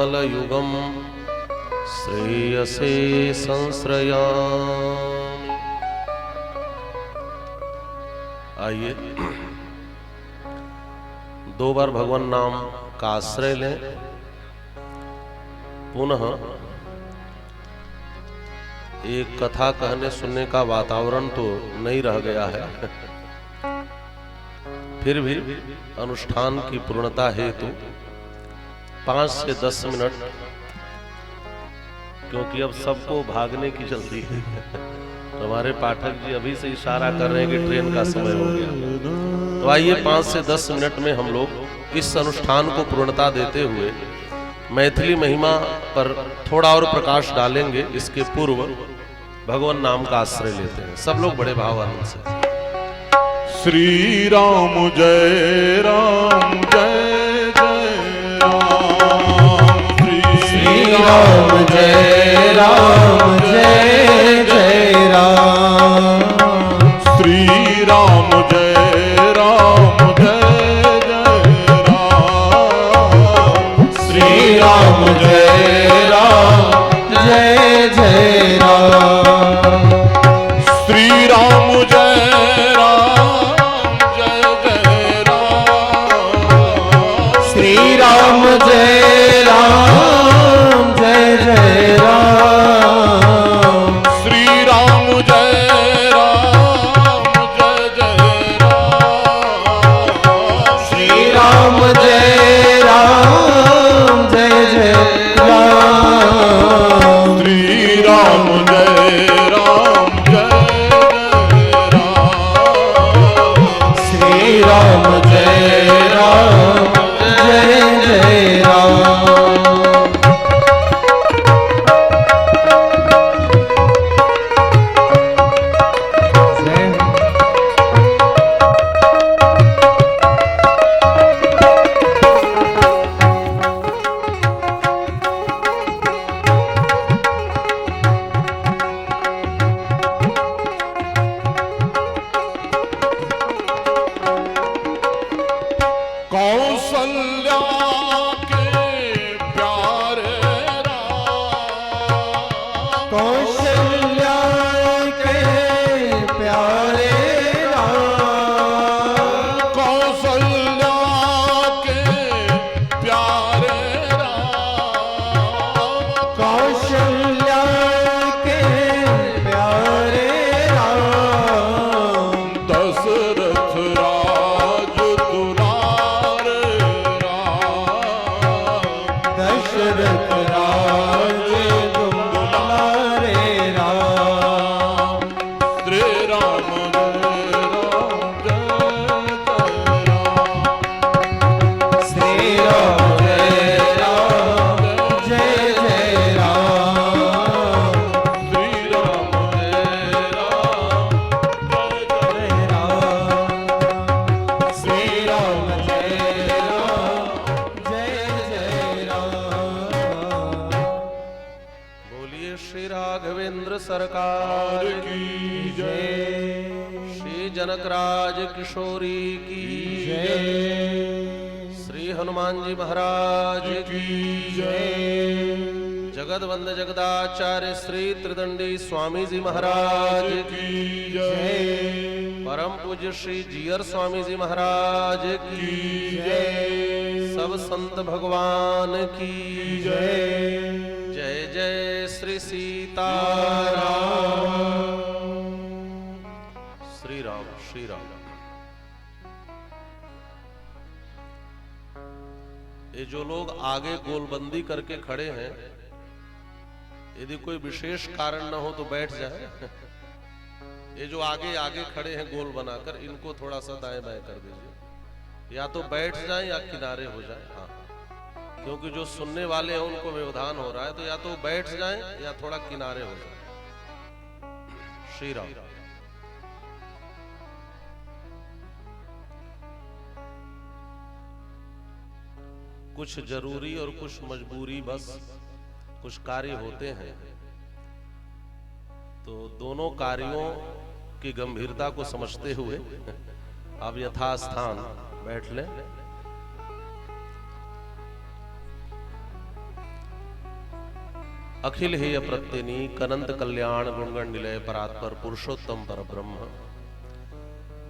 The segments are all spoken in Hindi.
कमलयुगं श्रेयसे संश्रयामि। आइए 2 बार भगवान नाम का आश्रय लें। पुनः एक कथा कहने सुनने का वातावरण तो नहीं रह गया है, फिर भी अनुष्ठान की पूर्णता हेतु 5 से 10 मिनट, क्योंकि अब सबको भागने की जल्दी है। तो हमारे पाठक जी अभी से इशारा कर रहे हैं कि ट्रेन का समय हो गया। तो आइए 5 से 10 मिनट में हम लोग इस अनुष्ठान को पूर्णता देते हुए मैथिली महिमा पर थोड़ा और प्रकाश डालेंगे। इसके पूर्व भगवान नाम का आश्रय लेते हैं सब लोग बड़े भावान्वित से। श्री राम जय राम जय जय राम। श्री राम जय राम जय जय राम। श्री राम जय राम जय जय राम। श्री राम जय राम जय जय राम। श्री राम जय राम जय जय राम। श्री राम जय राम जय जय राम। श्री राम जय राम जय जय राम। श्री राम जय राम जय जय राम। श्री राम जय राम जय श्री राम जय राम जय जय राम। कौशल्या के प्यारे राम। कौशल्या के प्यारे राम। कौशल्या के प्यारे राम। कौशल्या के प्यारे राम। दशरथ राज दुलारे दशरथ राज दुलारे राम। श्री राम जय राम जय जय राम। श्री राम जय राम जय राम। बोलिए श्री राघवेंद्र सरकार की जय। श्री जनकराज किशोरी की जय। श्री हनुमान जी महाराज की जय। जगत वंद जगदाचार्य श्री त्रिदंडी स्वामी जी महाराज की जय। परम पूज्य श्री जीयर स्वामी जी महाराज की जय। सब संत भगवान की जय। जय जय श्री सीताराम। श्री राम श्री राम। ये जो लोग आगे गोलबंदी करके खड़े हैं, यदि कोई विशेष कारण न हो तो बैठ जाए। ये जो आगे आगे खड़े हैं गोल बनाकर, इनको थोड़ा सा दाएं बाएं कर दीजिए, या तो बैठ जाएं या किनारे हो जाएं। हाँ, क्योंकि जो सुनने वाले हैं उनको व्यवधान हो रहा है, तो या तो बैठ जाएं या थोड़ा किनारे हो जाएं। श्री राम। कुछ जरूरी और कुछ मजबूरी, बस कुछ कार्य होते हैं, तो दोनों कार्यों की गंभीरता को समझते हुए आप यथास्थान बैठ लें। अखिल हेय प्रत्यनी कनंत कल्याण गुणगण निलय परात्पर पुरुषोत्तम परब्रह्म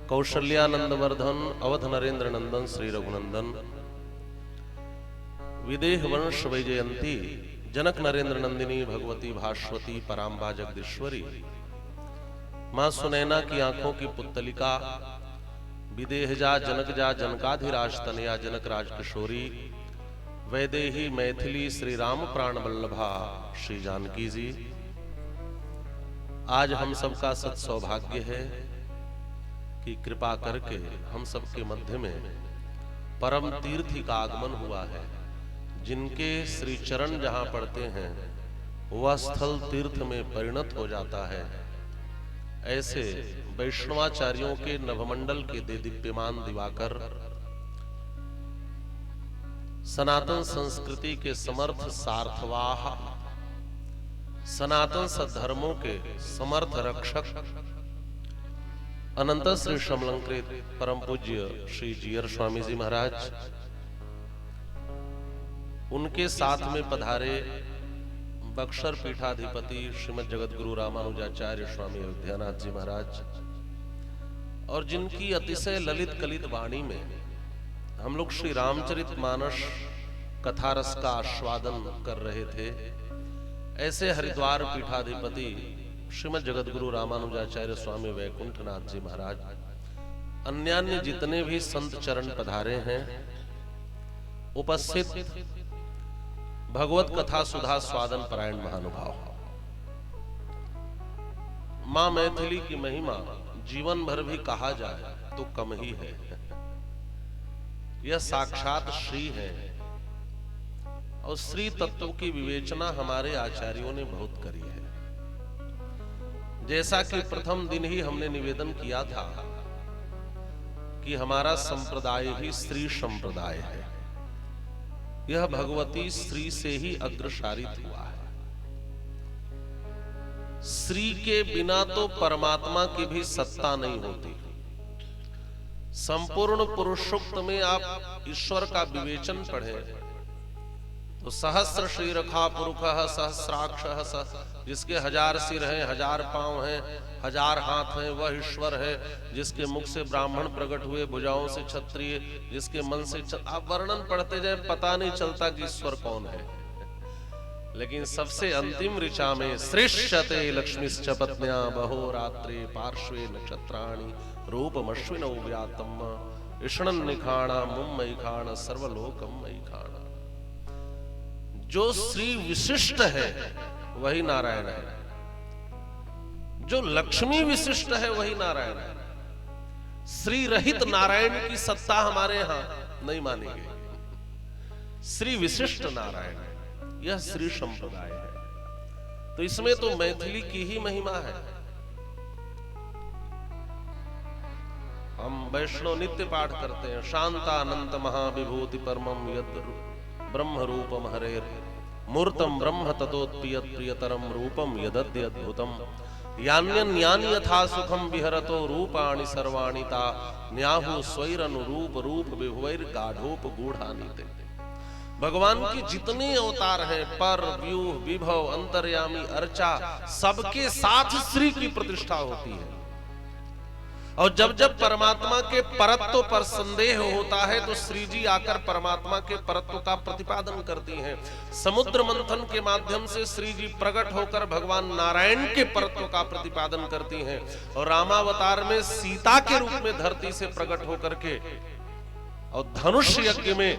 कौशल्यानंद वर्धन अवध नरेंद्र नंदन श्री रघुनंदन विदेह वंश वैजयंती जनक नरेंद्र नंदिनी भगवती भास्वती पराम्बा जगदीश्वरी मां सुनैना की आंखों की पुत्तलिका विदेहजा जनकजा जनकाधिराज तनया जनक राज किशोरी वैदेही मैथिली श्री राम प्राण वल्लभा श्री जानकी जी। आज हम सबका सत सौभाग्य है कि कृपा करके हम सबके मध्य में परम तीर्थी का आगमन हुआ है। जिनके श्री चरण जहां पड़ते हैं वह स्थल तीर्थ में परिणत हो जाता है। ऐसे वैष्णवाचार्यों के नभमंडल के दिव्यमान दिवाकर, सनातन संस्कृति के समर्थ सार्थवाह, सनातन सद्धर्मों के समर्थ रक्षक, अनंत श्री समलंकृत परम पूज्य श्री जीयर स्वामी जी महाराज, उनके साथ में पधारे बक्सर पीठाधिपति श्रीमद जगत गुरु रामानुजाचार्य स्वामी अयोध्यानाथ जी महाराज, और जिनकी अतिशय ललित कलित वाणी में हम लोग श्री रामचरित मानस कथा रस का आस्वादन कर रहे थे। ऐसे हरिद्वार पीठाधिपति श्रीमद जगत गुरु रामानुजाचार्य स्वामी वैकुंठनाथ जी महाराज, अन्यान्य जितने भी संत चरण पधारे हैं, उपस्थित भगवत कथा सुधा स्वादन परायण महानुभाव, मां मैथिली की महिमा जीवन भर भी कहा जाए तो कम ही है। यह साक्षात श्री है और श्री तत्व की विवेचना हमारे आचार्यों ने बहुत करी है। जैसा कि प्रथम दिन ही हमने निवेदन किया था कि हमारा संप्रदाय ही स्त्री संप्रदाय है। यह भगवती स्त्री से ही अग्रसारित हुआ है। स्त्री के बिना तो परमात्मा की भी सत्ता नहीं होती। संपूर्ण पुरुषोक्त में आप ईश्वर का विवेचन पढ़ें तो सहस्र श्रीरखा पुरुषः सहस्राक्ष, जिसके 1000 सिर हैं, 1000 पांव हैं, 1000 हाथ हैं, वह ईश्वर है। जिसके मुख से ब्राह्मण प्रकट हुए, भुजाओं से क्षत्रिय, जिसके मन से आप वर्णन पढ़ते जाए पता नहीं चलता कि ईश्वर कौन है। लेकिन सबसे अंतिम ऋचा में श्रेष्ठते लक्ष्मीश्च पत्न्या बहो रात्रे पार्श्वे नक्षत्राणि रूपमश्विनौ व्यातम ईषणं निखाणा मुम्मयि खाण सर्वलोकम मयि खाण। जो श्री विशिष्ट है वही नारायण है, जो लक्ष्मी विशिष्ट है वही नारायण है। श्री रहित नारायण की सत्ता हमारे यहां नहीं मानी गई। श्री विशिष्ट नारायण है, यह श्री संप्रदाय है। तो इसमें तो मैथिली की ही महिमा है। हम वैष्णव नित्य पाठ करते हैं, शांतानंत महाविभूति परमम यद ब्रह्म रूपम हरेर मूर्तम ब्रह्म ततोत्पियत प्रियतरम रूपम यदद्य अद्भुतम यान्यन्यानि यथा सुखम विहरतो रूपाणि सर्वाणि ता न्याहु स्वैरनुरूप रूप विभुवैर गाढ़ोप गूढ़ानिते। भगवान के जितने अवतार हैं, पर व्यूह विभव अंतर्यामी अर्चा, सबके साथ श्री की प्रतिष्ठा होती है। और जब जब परमात्मा के परत्व पर संदेह होता है तो श्री जी आकर परमात्मा के परत्व का प्रतिपादन करती हैं। समुद्र मंथन के माध्यम से श्री जी प्रकट होकर भगवान नारायण के परत्व का प्रतिपादन करती हैं। और रामावतार में सीता के रूप में धरती से प्रकट होकर के, और धनुष यज्ञ में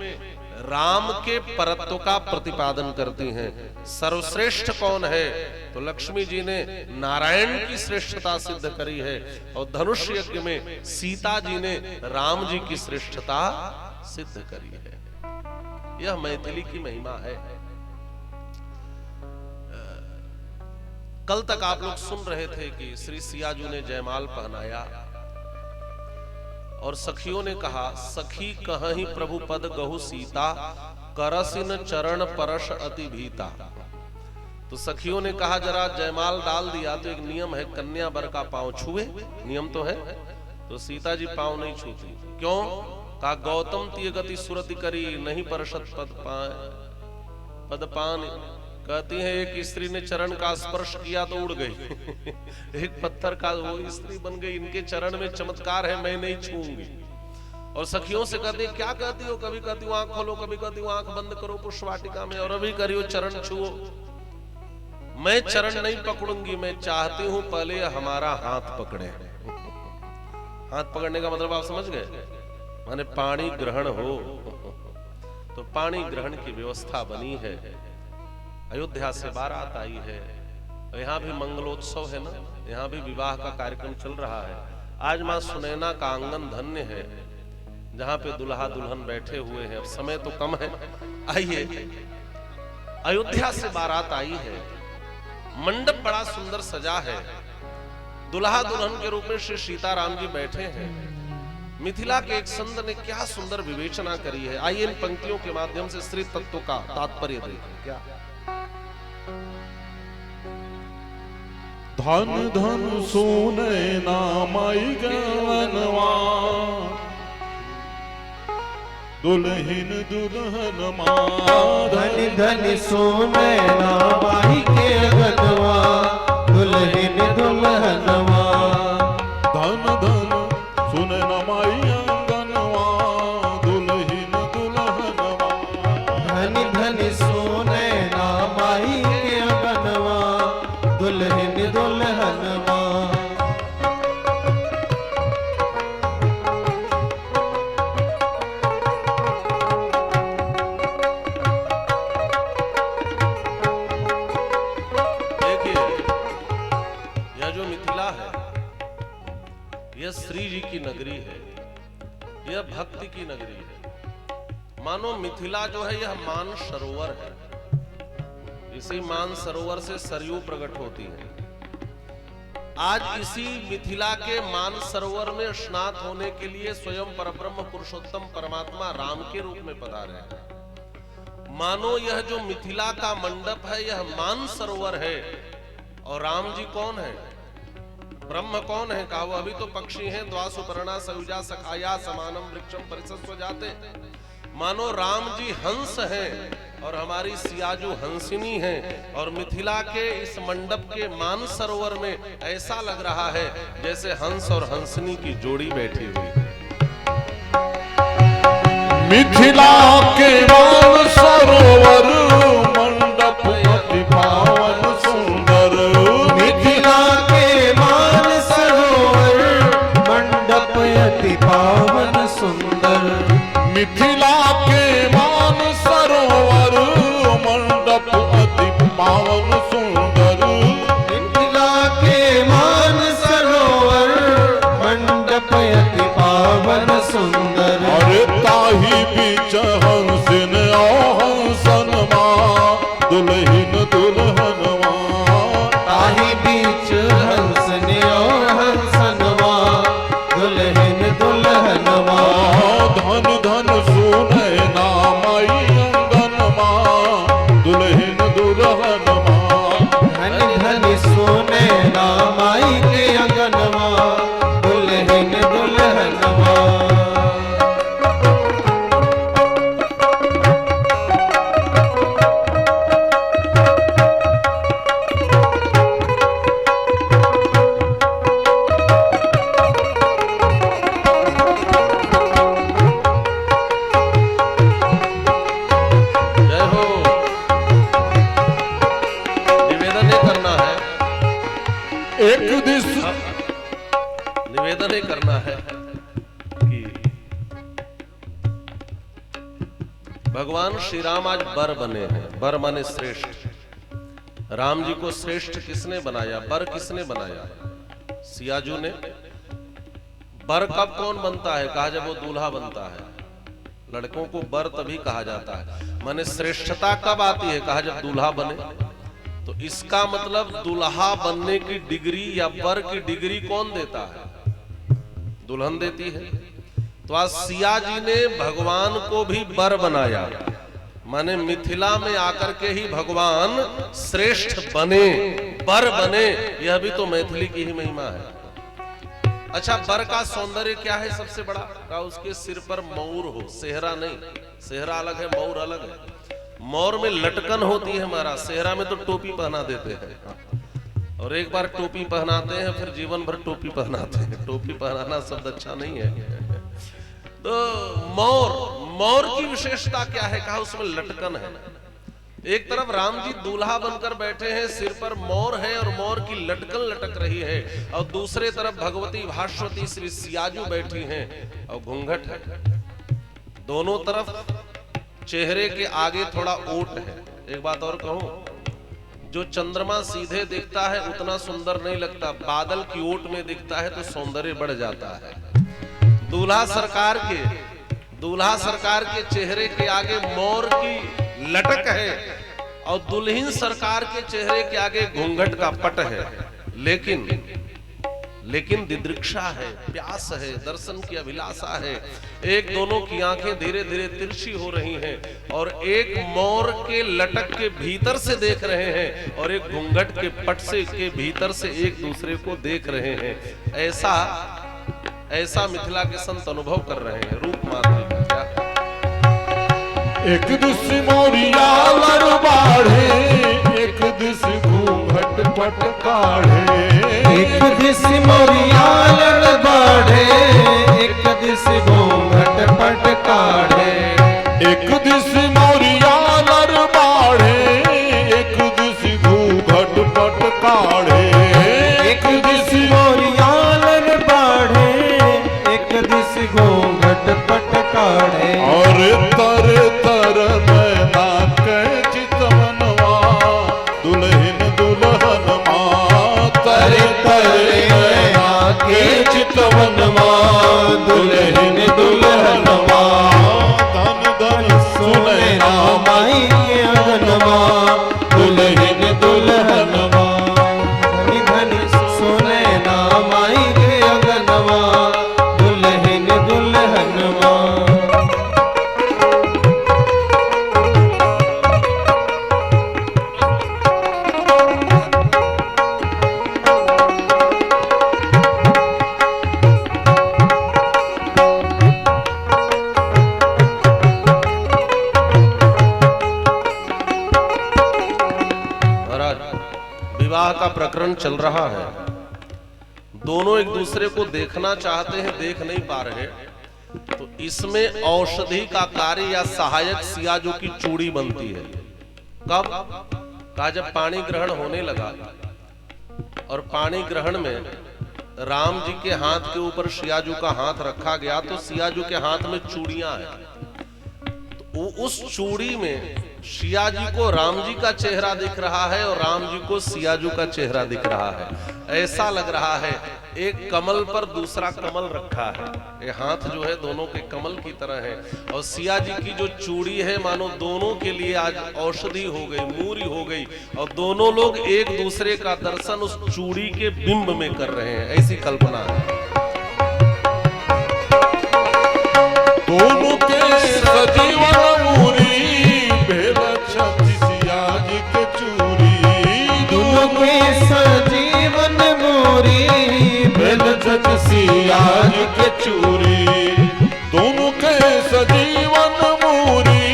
राम के परत्व का प्रतिपादन करती हैं। सर्वश्रेष्ठ कौन है तो लक्ष्मी जी ने नारायण की श्रेष्ठता सिद्ध करी है, और धनुष यज्ञ में सीता जी ने राम जी की श्रेष्ठता सिद्ध करी है। यह मैथिली की महिमा है। कल तक आप लोग सुन रहे थे कि श्री सियाजू ने जयमाल पहनाया और सखियों ने कहा, सखी कहीं प्रभु पद गहु सीता, करसिन चरण परश अति भीता। तो सखियों ने कहा जरा जयमाल डाल दिया तो एक नियम है, कन्या वर का पांव छुए, नियम तो है। तो सीता जी पांव नहीं छूती। क्यों? कहा गौतम तीय गति सुरति करी, नहीं परशत पद पान कहती है एक स्त्री ने चरण का स्पर्श किया तो उड़ गई एक पत्थर का वो स्त्री बन गई। इनके चरण में चमत्कार है, मैं नहीं छूंगी। और सखियों से कहती क्या कहती हो, कभी कहती हूँ आंख खोलो, कभी कहती हूँ आंख बंद करो पुष्पवाटिका में, और अभी करियो चरण छुओ। मैं चरण नहीं पकड़ूंगी, मैं चाहती हूं पहले हमारा हाथ पकड़े। हाथ पकड़ने का मतलब आप समझ गए, माने पानी ग्रहण हो। तो पानी ग्रहण की व्यवस्था बनी है। अयोध्या से बारात आई है, यहाँ भी मंगलोत्सव है ना, यहाँ भी विवाह का कार्यक्रम चल रहा है। आज मां सुनैना का आंगन धन्य है, जहां पे दुल्हा दुल्हन बैठे हुए हैं। अब समय तो कम है, आइए। अयोध्या से बारात आई है, मंडप बड़ा सुंदर सजा है, दुल्हा दुल्हन के रूप में श्री सीताराम जी बैठे हैं। मिथिला के एक संत ने क्या सुंदर विवेचना करी है, आइए इन पंक्तियों के माध्यम से श्री तत्व का तात्पर्य देखें। क्या धन धन सोने नामाई गवनवा, दुल्हन दुल्हन माँ। धन धन सोने नामाई के गनवा, दुल्हन दुल्हनवा। धन धन सोने नामाई अंगनवा, दुल्हन दुल्हनवा। धन धन सोने नामाई के गनवा, दुल्हन दुल्हनवा। यह श्री जी की नगरी है, यह भक्ति की नगरी है। मानो मिथिला जो है यह मान सरोवर है, इसी मान सरोवर से सरयू प्रकट होती है। आज इसी मिथिला के मान सरोवर में स्नात होने के लिए स्वयं परब्रह्म पुरुषोत्तम परमात्मा राम के रूप में पधारे हैं। मानो यह जो मिथिला का मंडप है यह मान सरोवर है, और राम जी कौन है, ब्रह्म कौन है, कहा वो अभी तो पक्षी हैं। द्वासुपर्णा सयुजा सखाया समानम वृक्षम परिसस्व जाते। मानो राम जी हंस हैं और हमारी सियाजू हंसिनी हैं, और मिथिला के इस मंडप के मान सरोवर में ऐसा लग रहा है जैसे हंस और हंसनी की जोड़ी बैठी हुई है। मिथिला के मान सरोवर मंडप अति पावन सुंदर। मिथिला के मान सरोवर मंडप अति पावन सुंदर। मिथिला के मान सरोवर मंडप अति पावन सुंदर। मिथिला के मान सरोवर मंडप अति पावन सुंदर। अरे ताही बीच हंसिन ओ हंसन माँ, दुल्हन दुल्हनवा। ताही बीच हंसन ओ हंसनवा, दुल्हन दुल्हनवा। धन धन सुने नामाई अंगनमा, दुल्हन दुल्हनमा। धन धन सोने नामाई के अंगनवा, दुल्हन दुल्हनवा। जय हो। निवेदन ये करना है, एक दिस निवेदन ये करना है कि भगवान श्री राम आज बर बने हैं। बर माने श्रेष्ठ। राम जी को श्रेष्ठ किसने बनाया, बर किसने बनाया, सियाजू ने। बर कब कौन बनता है, कहा जब वो दूल्हा बनता है। लड़कों को बर तभी कहा जाता है, माने श्रेष्ठता कब आती है, कहा जब दूल्हा बने। तो इसका मतलब दूल्हा बनने की डिग्री या बर की डिग्री कौन देता है, दुल्हन देती है। तो आज सिया जी ने भगवान को भी बर बनाया, माने मिथिला में आकर के ही भगवान श्रेष्ठ बने, बर बने। यह भी तो मैथिली की ही महिमा है। अच्छा, बर का सौंदर्य क्या है सबसे बड़ा, का उसके सिर पर मऊर हो, सेहरा नहीं। सेहरा अलग है, मऊर अलग है। मोर में लटकन होती है महाराज, सेहरा में तो टोपी पहना देते हैं, और एक बार टोपी पहनाते हैं फिर जीवन भर टोपी पहनाते हैं। टोपी पहनाना शब्द अच्छा नहीं है। तो मोर की विशेषता क्या है, कहा उसमें लटकन है। एक तरफ राम जी दूल्हा बनकर बैठे हैं, सिर पर मोर है और मोर की लटकन लटक रही है, और दूसरे तरफ भगवती भास्वती श्री सियाजू बैठी हैं और घूंघट है। दोनों तरफ चेहरे के आगे थोड़ा ओट है। एक बात और कहूं, जो चंद्रमा सीधे दिखता है उतना सुंदर नहीं लगता, बादल की ओट में दिखता है तो सौंदर्य बढ़ जाता है। दूल्हा सरकार के चेहरे के आगे मोर की लटक है और दुल्हन सरकार के चेहरे के आगे घूंघट का पट है। लेकिन दिदृक्षा है, प्यास है, दर्शन की अभिलाषा है। एक दोनों की आंखें धीरे धीरे तिरछी हो रही हैं और एक मोर के लटक के भीतर से देख रहे हैं और एक घूंघट के पट से के भीतर से एक दूसरे को देख रहे हैं। ऐसा मिथिला के संत अनुभव कर रहे हैं। रूप माधुरी का क्या, एक दिस मोरिया लर बाढ़े, एक दिस घूंघट पट काढ़े। एक दिस मोरिया लड़ बाढ़े, एक दिस घूंघट पट काढ़े। एक दिस मोरिया लर बाढ़े, एक दिस घूंघट पट काढ़े। एक दिस मोरिया लड़ बाढ़े, एक दिस घूंघट पट काढ़े। और तर तर नैना के चितवनवा, दुल्हन दुल्हनवा। तर तर नैना के चितवनवा, दुल्हन दुल्हनवा। धन धन सुने माई के अंगनवा, दुल्हन दुल्हनवा। धनी धनी सुने ना माई के अंगनवा, दुल्हन दुल्हनवा। विवाह का प्रकरण चल रहा है। दोनों एक दूसरे को देखना चाहते हैं, देख नहीं पा रहे, तो इसमें औषधि का कार्य या सहायक सियाजू की चूड़ी बनती है। कब? कहा जब पानी ग्रहण होने लगा और पानी ग्रहण में राम जी के हाथ के ऊपर सियाजू का हाथ रखा गया, तो सियाजू के हाथ में चूड़ियां हैं। तो उस चूड़ी में सिया जी को राम जी का चेहरा दिख रहा है और राम जी को सियाजू का चेहरा दिख रहा है। ऐसा लग रहा है एक कमल पर दूसरा कमल रखा है। ये हाथ जो है दोनों के कमल की तरह है, और सिया जी की जो चूड़ी है मानो दोनों के लिए आज औषधि हो गई, मूरी हो गई, और दोनों लोग एक दूसरे का दर्शन उस चूड़ी के बिंब में कर रहे हैं। ऐसी कल्पना है। दोनों के सजीवन मूरी, भेल छति सियाज के चूरी। दोनों के सजीवन मोरी, भेल छति सियाज के चूरी। दोनों के सजीवन मूरी,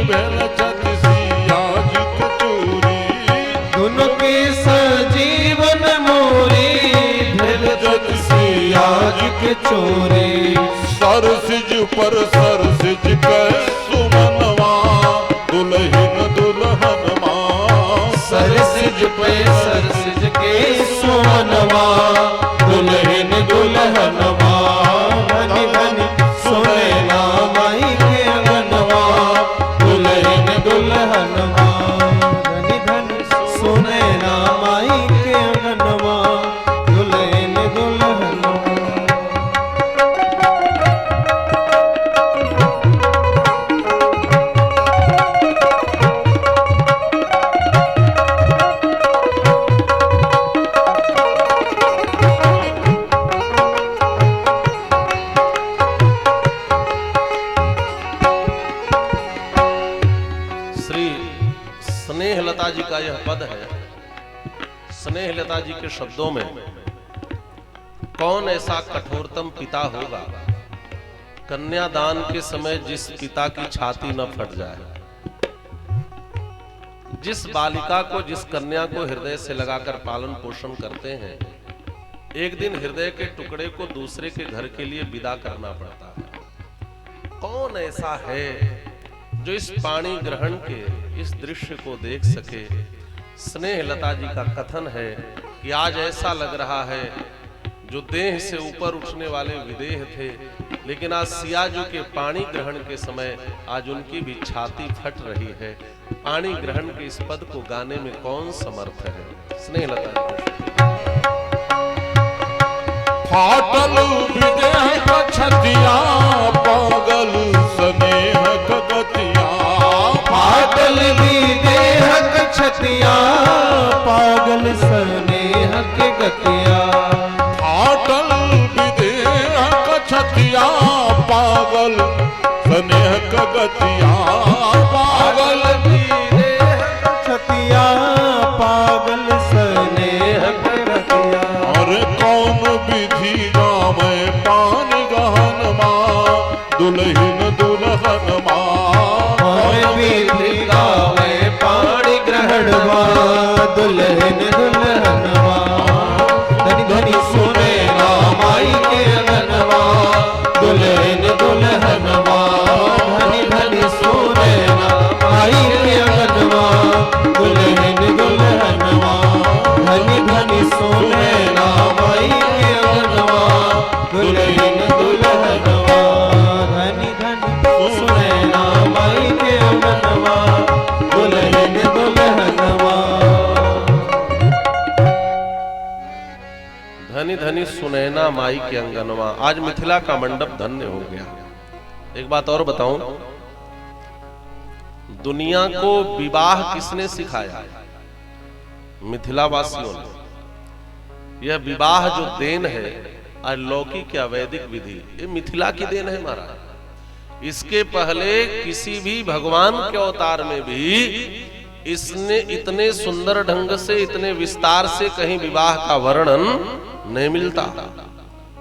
भेल छति सियाज के चूरी। दोनों के सजीवन मोरी, भेल छति सियाज के चोरी। सरसिज पर सरसिज के सुमनवा, दुल्हन दुल्हनवा। सरसिज पे सरसिज के सुमनवा, दुल्हन दुल्हनवा। धनी धनी सुने ना माई के अंगनवा, दुल्हन दुल्हनवा। धनी धनी सुने ना माई के अंगनवा, दुल्हन दुल्हनवा। स्नेहलता जी का यह पद है। स्नेहलता जी के शब्दों में कौन ऐसा कठोरतम पिता होगा, कन्यादान के समय जिस पिता की छाती न फट जाए। जिस बालिका को, जिस कन्या को हृदय से लगाकर पालन पोषण करते हैं, एक दिन हृदय के टुकड़े को दूसरे के घर के लिए विदा करना पड़ता है। कौन ऐसा है जो इस पाणी ग्रहण के इस दृश्य को देख सके? स्नेहलता जी का कथन है कि आज ऐसा लग रहा है जो देह से ऊपर उठने वाले विदेह थे, लेकिन आज सियाजू के पाणी ग्रहण के समय आज उनकी भी छाती फट रही है। पाणी ग्रहण के इस पद को गाने में कौन समर्थ है? स्नेहलता फाटल विदेह छतिया पागल स्नेह गतिया, फाटल विदेह छतिया पागल स्नेह के गतिया, फाटल विदेह छतिया पागल स्नेह गतिया, पागल विदेह छतिया पागल स्नेह के गतिया। और कौन विधि गावे पानी गहन माँ दुल्हन दुल्हन माँ, और विधि गावे पाणी ग्रहण माँ दुल्हन दुल्हन माँ। धनी धनी सुने रामाई के अंगनवा दुल्हन दुल्हन माँ, धनी धनी सुने रामाई के अंगनवा दुल्हन दुल्हन माँ, धनी धनी सुने रामाई के अंगनवा दुल्हन दुल्हन माँ, धनी धनी सुने रामाई के अंगनवा दुल्हन दुल्हन माँ। धनी धनी सुनैना माई के अंगनवा। आज मिथिला का मंडप धन्य हो गया। एक बात और बताऊं, दुनिया को विवाह किसने सिखाया? मिथिला वासियों ने। यह विवाह जो देन है, अलौकिक या वैदिक विधि, ये मिथिला की देन है महाराज। इसके पहले किसी भी भगवान के अवतार में भी इसने इतने सुंदर ढंग से, इतने विस्तार से कहीं विवाह का वर्णन नहीं मिलता।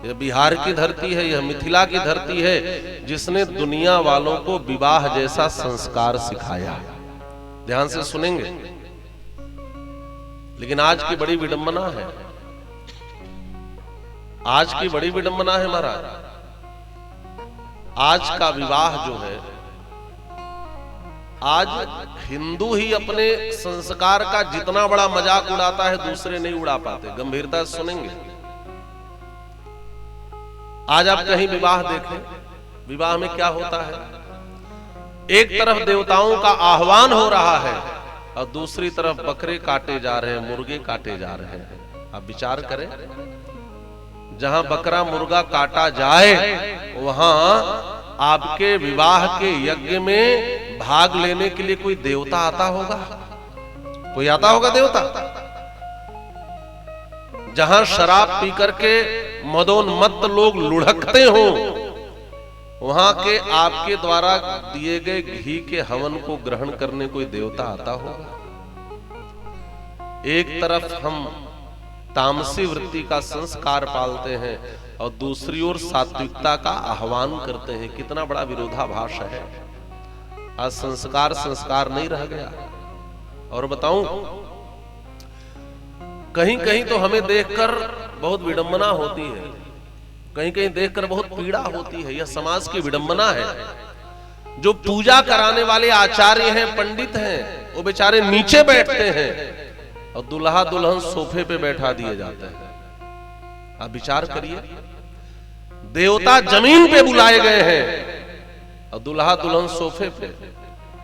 यह बिहार की धरती है, यह मिथिला की धरती है, जिसने दुनिया वालों को विवाह जैसा संस्कार सिखाया। ध्यान से सुनेंगे। लेकिन आज की बड़ी विडंबना है, आज की बड़ी विडंबना है महाराज। आज का विवाह जो है, आज हिंदू ही अपने संस्कार का जितना बड़ा मजाक उड़ाता है, दूसरे नहीं उड़ा पाते। गंभीरता से सुनेंगे। आज आप कहीं विवाह देखें, विवाह में क्या होता है? एक तरफ देवताओं का आह्वान हो रहा है और दूसरी तरफ बकरे काटे जा रहे हैं, मुर्गे काटे जा रहे हैं। आप विचार करें, जहां बकरा मुर्गा काटा जाए वहां आपके विवाह के यज्ञ में भाग लेने के लिए कोई देवता आता होगा? कोई आता होगा देवता? जहां शराब पी करके मदोन्मत्त लोग लुढ़कते हो, वहां के आपके द्वारा दिए गए घी के हवन को ग्रहण करने कोई देवता आता होगा? एक तरफ हम तामसी वृत्ति का संस्कार पालते हैं और दूसरी ओर सात्विकता का आह्वान करते हैं। कितना बड़ा विरोधाभास है। आज संस्कार संस्कार नहीं रह गया। और बताऊं, कहीं कहीं तो हमें देखकर बहुत विडंबना होती है, कहीं कहीं देखकर बहुत पीड़ा होती है। यह समाज की विडंबना है। जो पूजा कराने वाले आचार्य हैं, पंडित हैं, वो बेचारे नीचे बैठते हैं और दुल्हा दुल्हन सोफे पे बैठा दिए जाते हैं। आप विचार करिए, देवता जमीन पे बुलाए गए हैं और दुल्हा दुल्हन सोफे पे,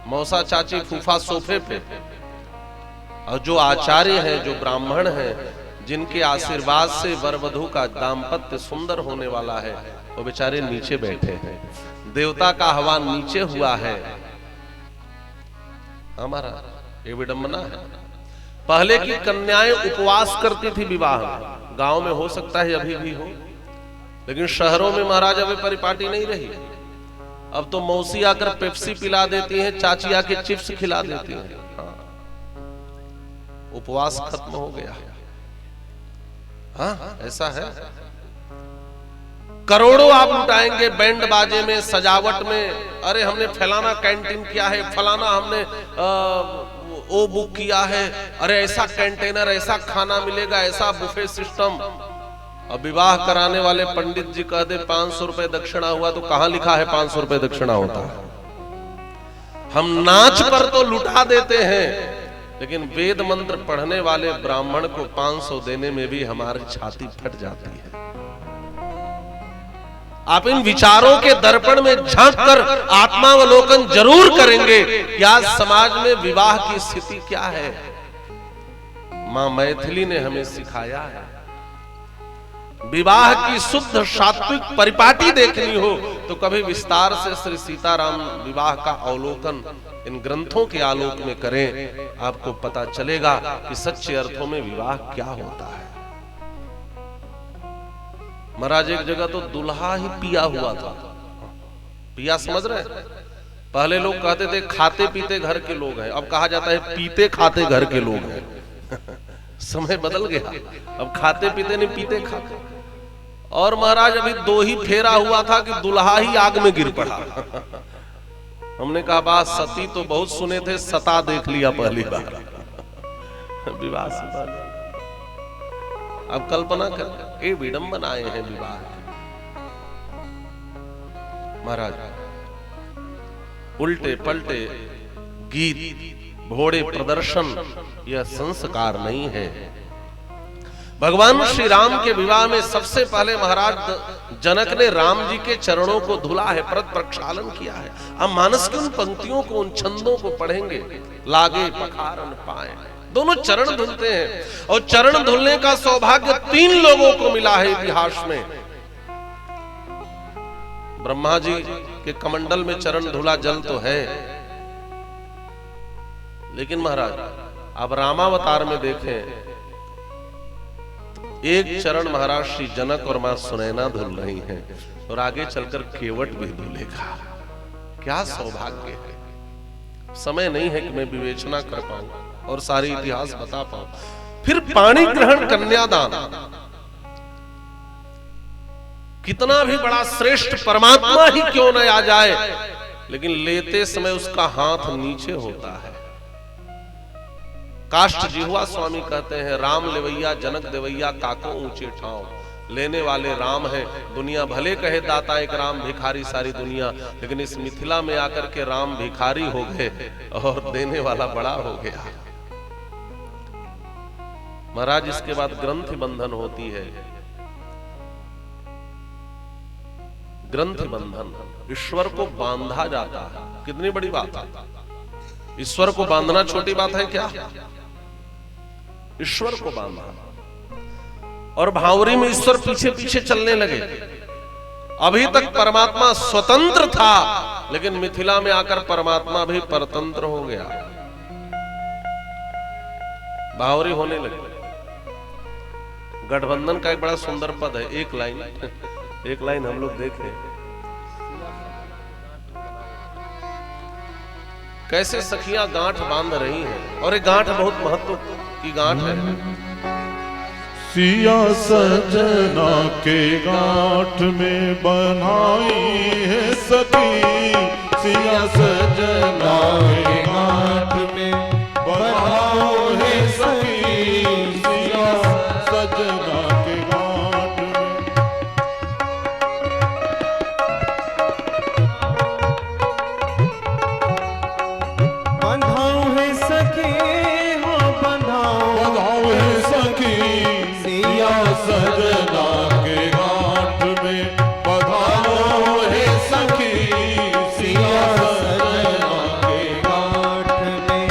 मौसा चाची फूफा सोफे पे, और जो आचार्य हैं, जो ब्राह्मण हैं, जिनके आशीर्वाद से वर वधू का दाम्पत्य सुंदर होने वाला है, वो बेचारे नीचे बैठे हैं। देवता का आह्वान नीचे हुआ है। हमारा ये विडंबना है। पहले की कन्याएं उपवास करती थी विवाह में। गांव में हो सकता है अभी भी हो, लेकिन शहरों में महाराज अभी परिपाटी नहीं रही। अब तो मौसी आकर पेप्सी पिला देती हैं, चाची आके चिप्स खिला देती हैं। उपवास खत्म हो गया। हाँ, ऐसा है। करोड़ों आप लुटाएंगे बैंड बाजे में, सजावट में। अरे हमने फलाना कैंटीन किया है, फलाना हमने वो बुक किया है, अरे ऐसा कंटेनर, ऐसा खाना मिलेगा, ऐसा बुफे सिस्टम। अब विवाह कराने वाले पंडित जी कह दे 500 रुपए दक्षिणा हुआ, तो कहां लिखा है 500 रुपए दक्षिणा होता है? हम नाच पर तो लुटा देते हैं, लेकिन वेद मंत्र पढ़ने वाले ब्राह्मण को 500 देने में भी हमारी छाती फट जाती है। आप इन विचारों के दर्पण में झांक कर आत्मावलोकन जरूर करेंगे कि आज समाज में विवाह की स्थिति क्या है। मां मैथिली ने हमें सिखाया है, विवाह की शुद्ध सात्विक परिपाटी देखनी हो तो कभी विस्तार से श्री सीताराम विवाह का अवलोकन इन ग्रंथों के आलोक में करें। आपको पता चलेगा कि सच्चे अर्थों में विवाह क्या होता है। महाराज एक जगह तो दुल्हा ही पिया हुआ था। पिया समझ रहे हैं? पहले लोग कहते थे खाते पीते घर के लोग हैं, अब कहा जाता है पीते खाते घर के लोग हैं। समय बदल गया, अब खाते पीते नहीं, पीते खाते। और महाराज अभी 2 ही फेरा हुआ था कि दुल्हा ही आग में गिर पड़ा। हमने कहा बात सती तो बहुत सुने थे, सता देख लिया पहली बार विवाह से पहले। अब कल्पना कर, ये विडंबनाएं हैं विवाह। महाराज उल्टे पलटे गीत, भोड़े प्रदर्शन, यह संस्कार नहीं है। भगवान श्री राम के विवाह में सबसे पहले महाराज जनक ने राम जी के चरणों को धुला है, प्रत प्रक्षालन किया है। अब मानस की उन पंक्तियों को, उन छंदों को पढ़ेंगे, लागे पखारन पाए, दोनों चरण धुलते हैं। और चरण धुलने का सौभाग्य 3 लोगों को मिला है इतिहास में। ब्रह्मा जी के कमंडल में चरण धुला जल तो है, लेकिन महाराज अब रामावतार में देखें, एक चरण महाराज श्री जनक और मां सुनैना धुल रही हैं, और आगे चलकर केवट भी धुलेगा। क्या सौभाग्य है। समय नहीं है कि मैं विवेचना कर पाऊं और सारी इतिहास बता पाऊं। फिर पाणी ग्रहण कन्यादान, कितना भी बड़ा श्रेष्ठ परमात्मा ही क्यों न आ जाए, लेकिन लेते समय उसका हाथ नीचे होता है। काष्ठ जिह्वा स्वामी कहते हैं, राम लेवैया जनक देवैया काको ऊंचे ठाव। लेने वाले राम हैं, दुनिया भले कहे दाता एक राम, भिखारी सारी दुनिया, लेकिन इस मिथिला में आकर के राम भिखारी हो गए और देने वाला बड़ा हो गया। महाराज इसके बाद ग्रंथि बंधन होती है। ग्रंथि बंधन, ईश्वर को बांधा जाता है। कितनी बड़ी बात है। ईश्वर को बांधना छोटी बात है क्या? ईश्वर को बांधा, और भावरी में ईश्वर पीछे पीछे चलने लगे। अभी तक परमात्मा स्वतंत्र था, लेकिन मिथिला में आकर परमात्मा भी परतंत्र हो गया, भावरी होने लगे। गठबंधन का एक बड़ा सुंदर पद है, एक लाइन हम लोग देखें कैसे सखियां गांठ बांध रही हैं, और ये गांठ बहुत महत्व की गांठ है। सिया सजना के गांठ में बनाई है सखी, सिया सजना के गांठ में बनाओ है सखी, सिया सजना के गांठ में। बंधाओ है सखी, हो बंधाओ है सखी, सिया सजना के गांठ में बधाओ है सखी, सिया सजना के गांठ में।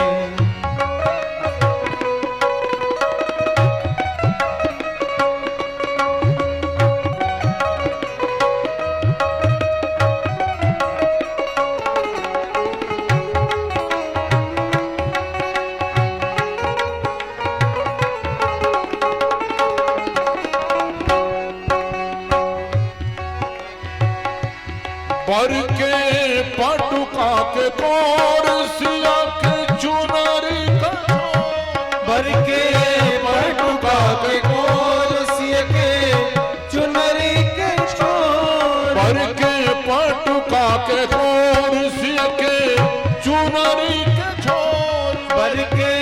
पर के पटुका के कोर सिया के चुनरी का, भर के पटुका के कोर सिय के चुनरी के छोर, पर के पटुका के कोर सिया के चुनरी के छोर, भर के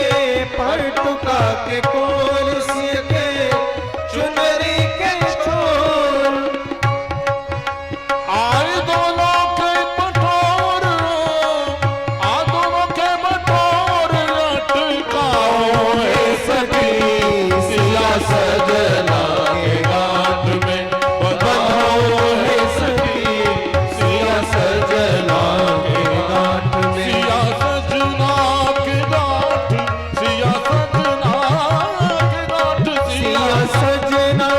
के कोर सिय के चुनरी के छोर आए दोनों के बटोर आ दोनों के बटोर लटकाओ है सखी सिया सजना के गांठ में बंधाओ है सखी सिया सजना के गांठ में सिया सजना के गांठ सिया सजना के गांठ सिया सजना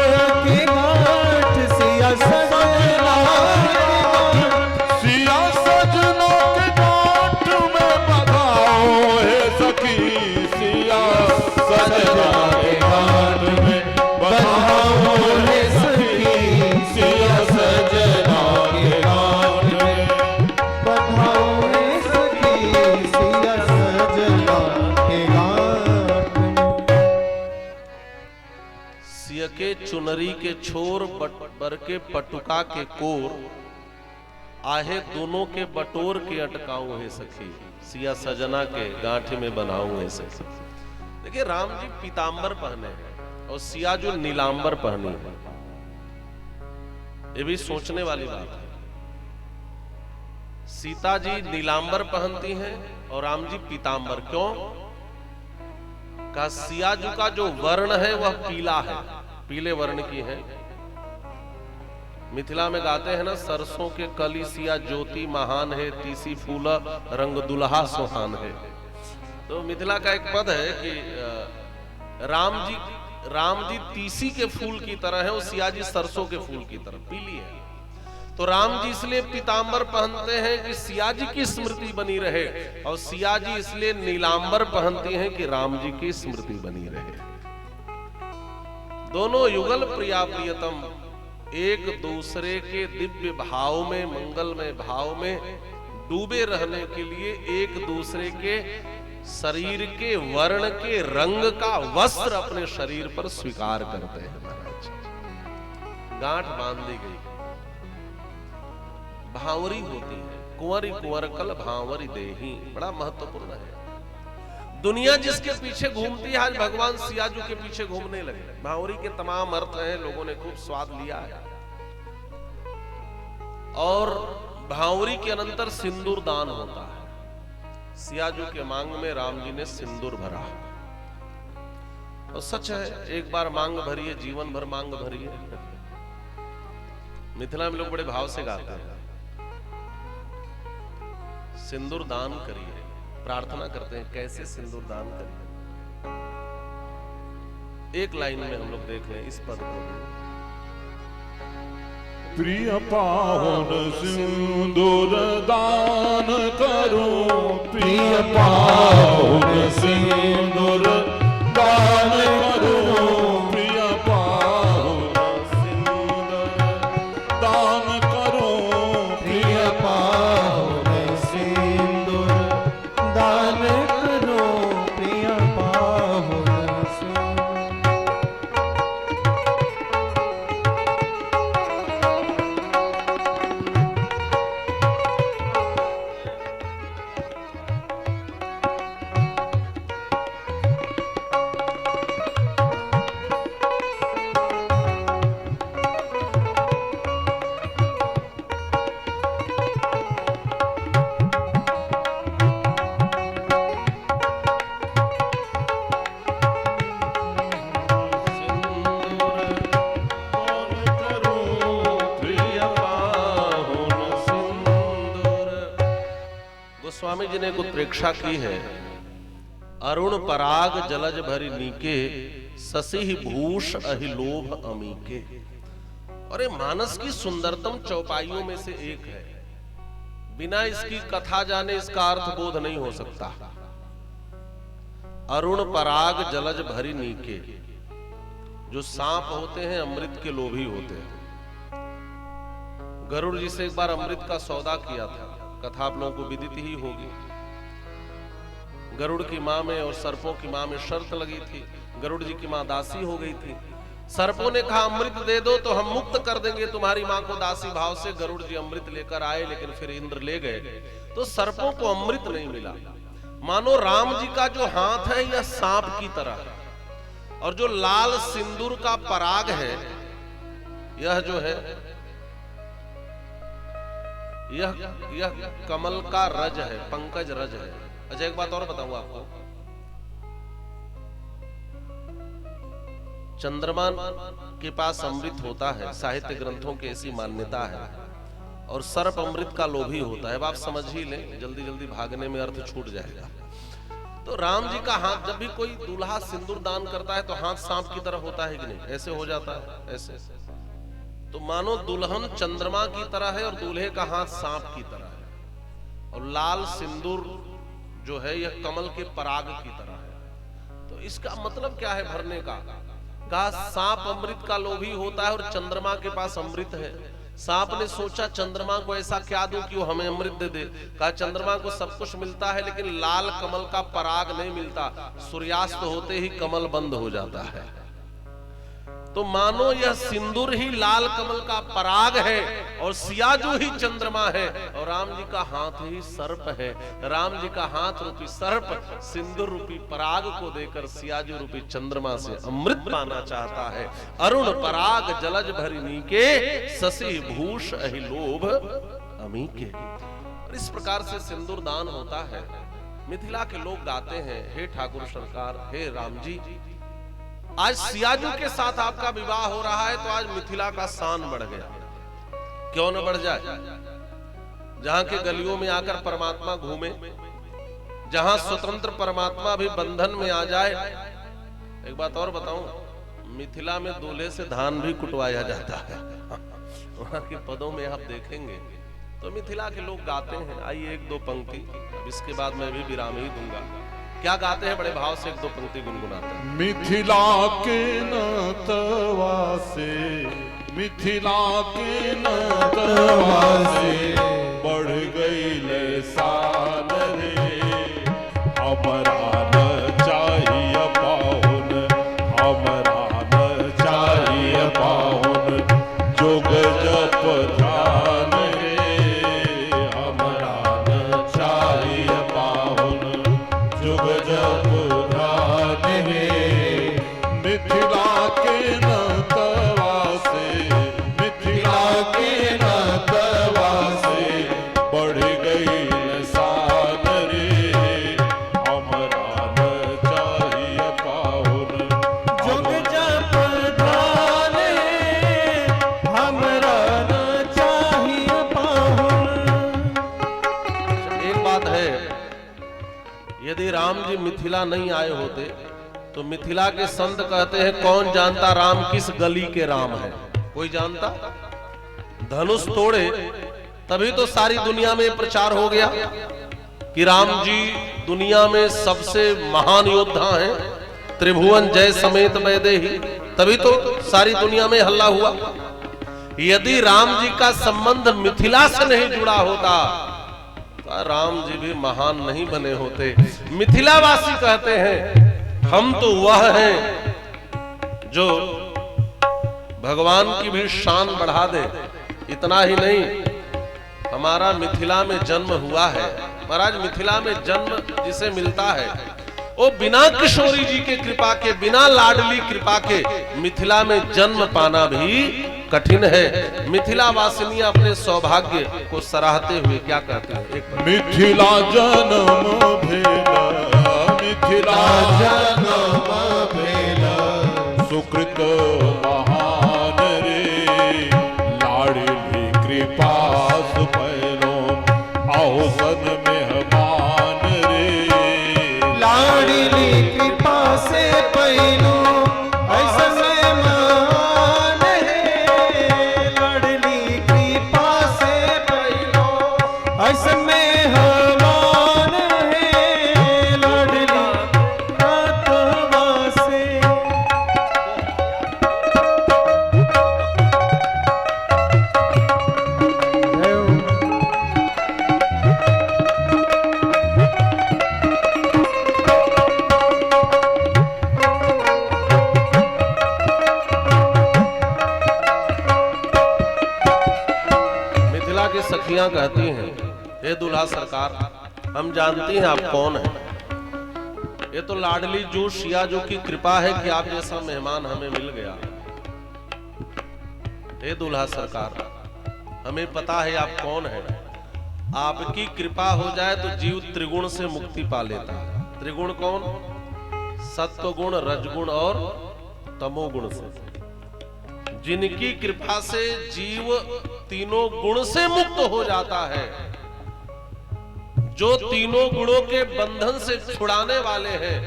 के गांठ सिया सजना सिया सजना के गांठ में बंधाओ है सखी सिया सजना के गांठ में बंधाओ है सखी सिया सजना के गांठ में बंधाओ है सखी सिया सजना के गांठ में। सिय के चुनरी के छोर बर के पटुका के कोर आहे दोनों के बटोर के अटकाऊं है सखी सिया सजना के गांठ में बनाऊं है सखी। देखिए राम जी पीतांबर पहने हैं और सिया जो नीलांबर पहनी है, ये भी सोचने वाली बात है। सीता जी नीलांबर पहनती हैं और राम जी पीतांबर, क्यों? का सिया जी का जो वर्ण है वह पीला है, पीले वर्ण की है। मिथिला में गाते हैं ना, सरसों के कली सिया ज्योति महान है, तीसी फूला रंग दुल्हा सुहान है। तो मिथिला का एक पद है कि राम जी तीसी के फूल की तरह है और सिया जी सरसों के फूल की तरह पीली है। तो राम जी इसलिए पीतांबर पहनते हैं कि सिया जी की स्मृति बनी रहे, और सिया जी इसलिए नीलांबर पहनती हैं कि राम जी की स्मृति बनी रहे। दोनों युगल प्रिया प्रियतम एक दूसरे के दिव्य भाव में, मंगलमय भाव में डूबे रहने के लिए एक दूसरे के शरीर के वर्ण के रंग का वस्त्र अपने शरीर पर स्वीकार करते हैं। महाराज गांठ बांध दी गई, भांवरी होती है, कुंवरी कुंवर कल भांवरी देही, बड़ा महत्वपूर्ण है। दुनिया जिसके पीछे घूमती है आज भगवान सियाजू के पीछे घूमने लगे। भांवरी के तमाम अर्थ हैं, लोगों ने खूब स्वाद लिया है। और भांवरी के अनंतर सिंदूर दान होता है। सियाजू के मांग में राम जी ने सिंदूर भरा, और सच है एक बार मांग भरिए जीवन भर मांग भरिए। मिथिला में लोग बड़े भाव से गाते हैं, सिंदूर दान करिए, प्रार्थना करते हैं कैसे सिंदूर दान करिए। एक लाइन में हम लोग देख लें इस पद को, प्रिय पावन सिंदूर दान करूं, प्रिय पावन सिंदूर दान करूं, प्रिय पावन सिंदूर दान करूं, प्रिय पावन सिंदूर दान करो, प्रिय पावन सिंदूर। गोस्वामी जी ने एक उत्प्रेक्षा की है, अरुण पराग जलज भरी नीके, ससी भूष अहिलोभ अमीके। और ये मानस की सुंदरतम चौपाइयों में से एक है, बिना इसकी कथा जाने इसका अर्थ बोध नहीं हो सकता। अरुण पराग जलज भरी नीके, जो सांप होते हैं अमृत के लोभी होते हैं। गरुड़ जी से एक बार अमृत का सौदा किया था, कथा आप लोगों को विदित ही होगी। गरुड़ की मां में और सर्पों की मां में शर्त लगी थी। गरुड़ जी की मां दासी हो गई थी। सर्पों ने कहा अमृत दे दो तो हम मुक्त कर देंगे तुम्हारी मां को दासी भाव से। गरुड़ जी अमृत लेकर आए, लेकिन फिर इंद्र ले गए तो सर्पों को अमृत नहीं मिला। मानो राम जी का जो हाथ है यह सांप की तरह है, और जो लाल सिंदूर का पराग है, यह जो है यह कमल का रज है, पंकज रज है। अच्छा एक बात और बताऊं आपको, चंद्रमा के पास अमृत होता है, साहित्य ग्रंथों की ऐसी मान्यता है, और सर्प अमृत का लोभी होता है। अब आप समझ ही लें, जल्दी जल्दी भागने में अर्थ छूट जाएगा। तो राम जी का हाथ, जब भी कोई दूल्हा सिंदूर दान करता है तो हाथ सांप की तरह होता है कि नहीं, ऐसे हो जाता है, ऐसे। तो मानो दुल्हन चंद्रमा की तरह है और दूल्हे का हाथ सांप की तरह है, और लाल सिंदूर जो है यह कमल के पराग की तरह है। तो इसका मतलब क्या है भरने का? कहा सांप अमृत का लोभी होता है और चंद्रमा के पास अमृत है। सांप ने सोचा चंद्रमा को ऐसा क्या दूं कि वो हमें अमृत दे दे। कहा चंद्रमा को सब कुछ मिलता है लेकिन लाल कमल का पराग नहीं मिलता, सूर्यास्त होते ही कमल बंद हो जाता है। तो मानो यह सिंदूर ही लाल कमल का पराग है और सियाजू ही चंद्रमा है, और राम जी का हाथ ही सर्प है। राम जी का हाथ रूपी सर्प सिंदूर रूपी पराग को देकर सियाजू रूपी चंद्रमा से अमृत पाना चाहता है। अरुण पराग जलज भरिनी के, शशि भूष अहि लोभ अमी के। और इस प्रकार से सिंदूर दान होता है। मिथिला के लोग गाते हैं, हे ठाकुर सरकार, हे राम जी, आज सियाजू के साथ आपका विवाह हो रहा है तो आज मिथिला का शान बढ़ गया। क्यों न बढ़ जाए? जहां के गलियों में आकर परमात्मा घूमे, जहां स्वतंत्र परमात्मा भी बंधन में आ जाए। एक बात और बताऊं, मिथिला में दूल्हे से धान भी कुटवाया जाता है। वहां के पदों में आप देखेंगे। तो मिथिला के लोग गाते हैं। आइए एक दो पंक्ति, अब इसके बाद मैं भी विराम ही दूंगा। क्या गाते हैं? बड़े भाव से एक दो पंक्ति गुनगुनाते हैं। मिथिला के नतवा से, मिथिला के नतवा से बढ़ गई ले साल रे। हमरा न चाहिए पाहुन, हमरा न चाहिए पाहुन, जोग जप ध्यान रे। हमरा न चाहिए पाहुन, जुग जप ध्यान रे। मिथिला के नतवा से, मिथिला के नतवा से बढ़ गई शान रे। हमरा न चाहिए पाहुन, जुग जप ध्यान रे, हमरा न चाहिए पाहुन। एक बात है, यदि राम जी मिथिला नहीं आए होते तो मिथिला के संत कहते हैं कौन जानता राम किस गली के राम है? कोई जानता? धनुष तोड़े तभी तो सारी दुनिया में प्रचार हो गया कि राम जी दुनिया में सबसे महान योद्धा हैं, त्रिभुवन जय समेत वैदेही। तभी तो सारी दुनिया में हल्ला हुआ। यदि राम जी का संबंध मिथिला से नहीं जुड़ा होता तो राम जी भी महान नहीं बने होते। मिथिलावासी कहते हैं हम तो वह हैं जो भगवान की भी शान बढ़ा दे। इतना ही नहीं, हमारा मिथिला में जन्म हुआ है। महाराज मिथिला में जन्म जिसे मिलता है वो बिना किशोरी जी के कृपा के, बिना लाडली कृपा के मिथिला में जन्म पाना भी कठिन है। मिथिला वासिनियां अपने सौभाग्य को सराहते हुए क्या कहते हैं? एक मिथिला जन्म भेला, मिथिला जन्म भेला, सुकृत महान रे। लाडली कृपा सुपैलो, औसन मेहमान रे। लाडली कृपा से पैलो, ऐसा मेहमान है। लाडली कृपा से पैलो, ऐसा मेहमान है। लाडली नतवा से। सखियां कहती हैं हे दूल्हा सरकार, हम जानती हैं आप कौन हैं, ये तो लाडली जो शिया जो की कृपा है कि आप जैसा मेहमान हमें मिल गया। हे दूल्हा सरकार, हमें पता है आप कौन है। आपकी कृपा हो जाए तो जीव त्रिगुण से मुक्ति पा लेता है। त्रिगुण कौन? सत्व गुण, रजगुण और तमोगुण से। जिनकी कृपा से जीव तीनों गुण से मुक्त हो जाता है, जो तीनों गुणों के बंधन से छुड़ाने वाले हैं,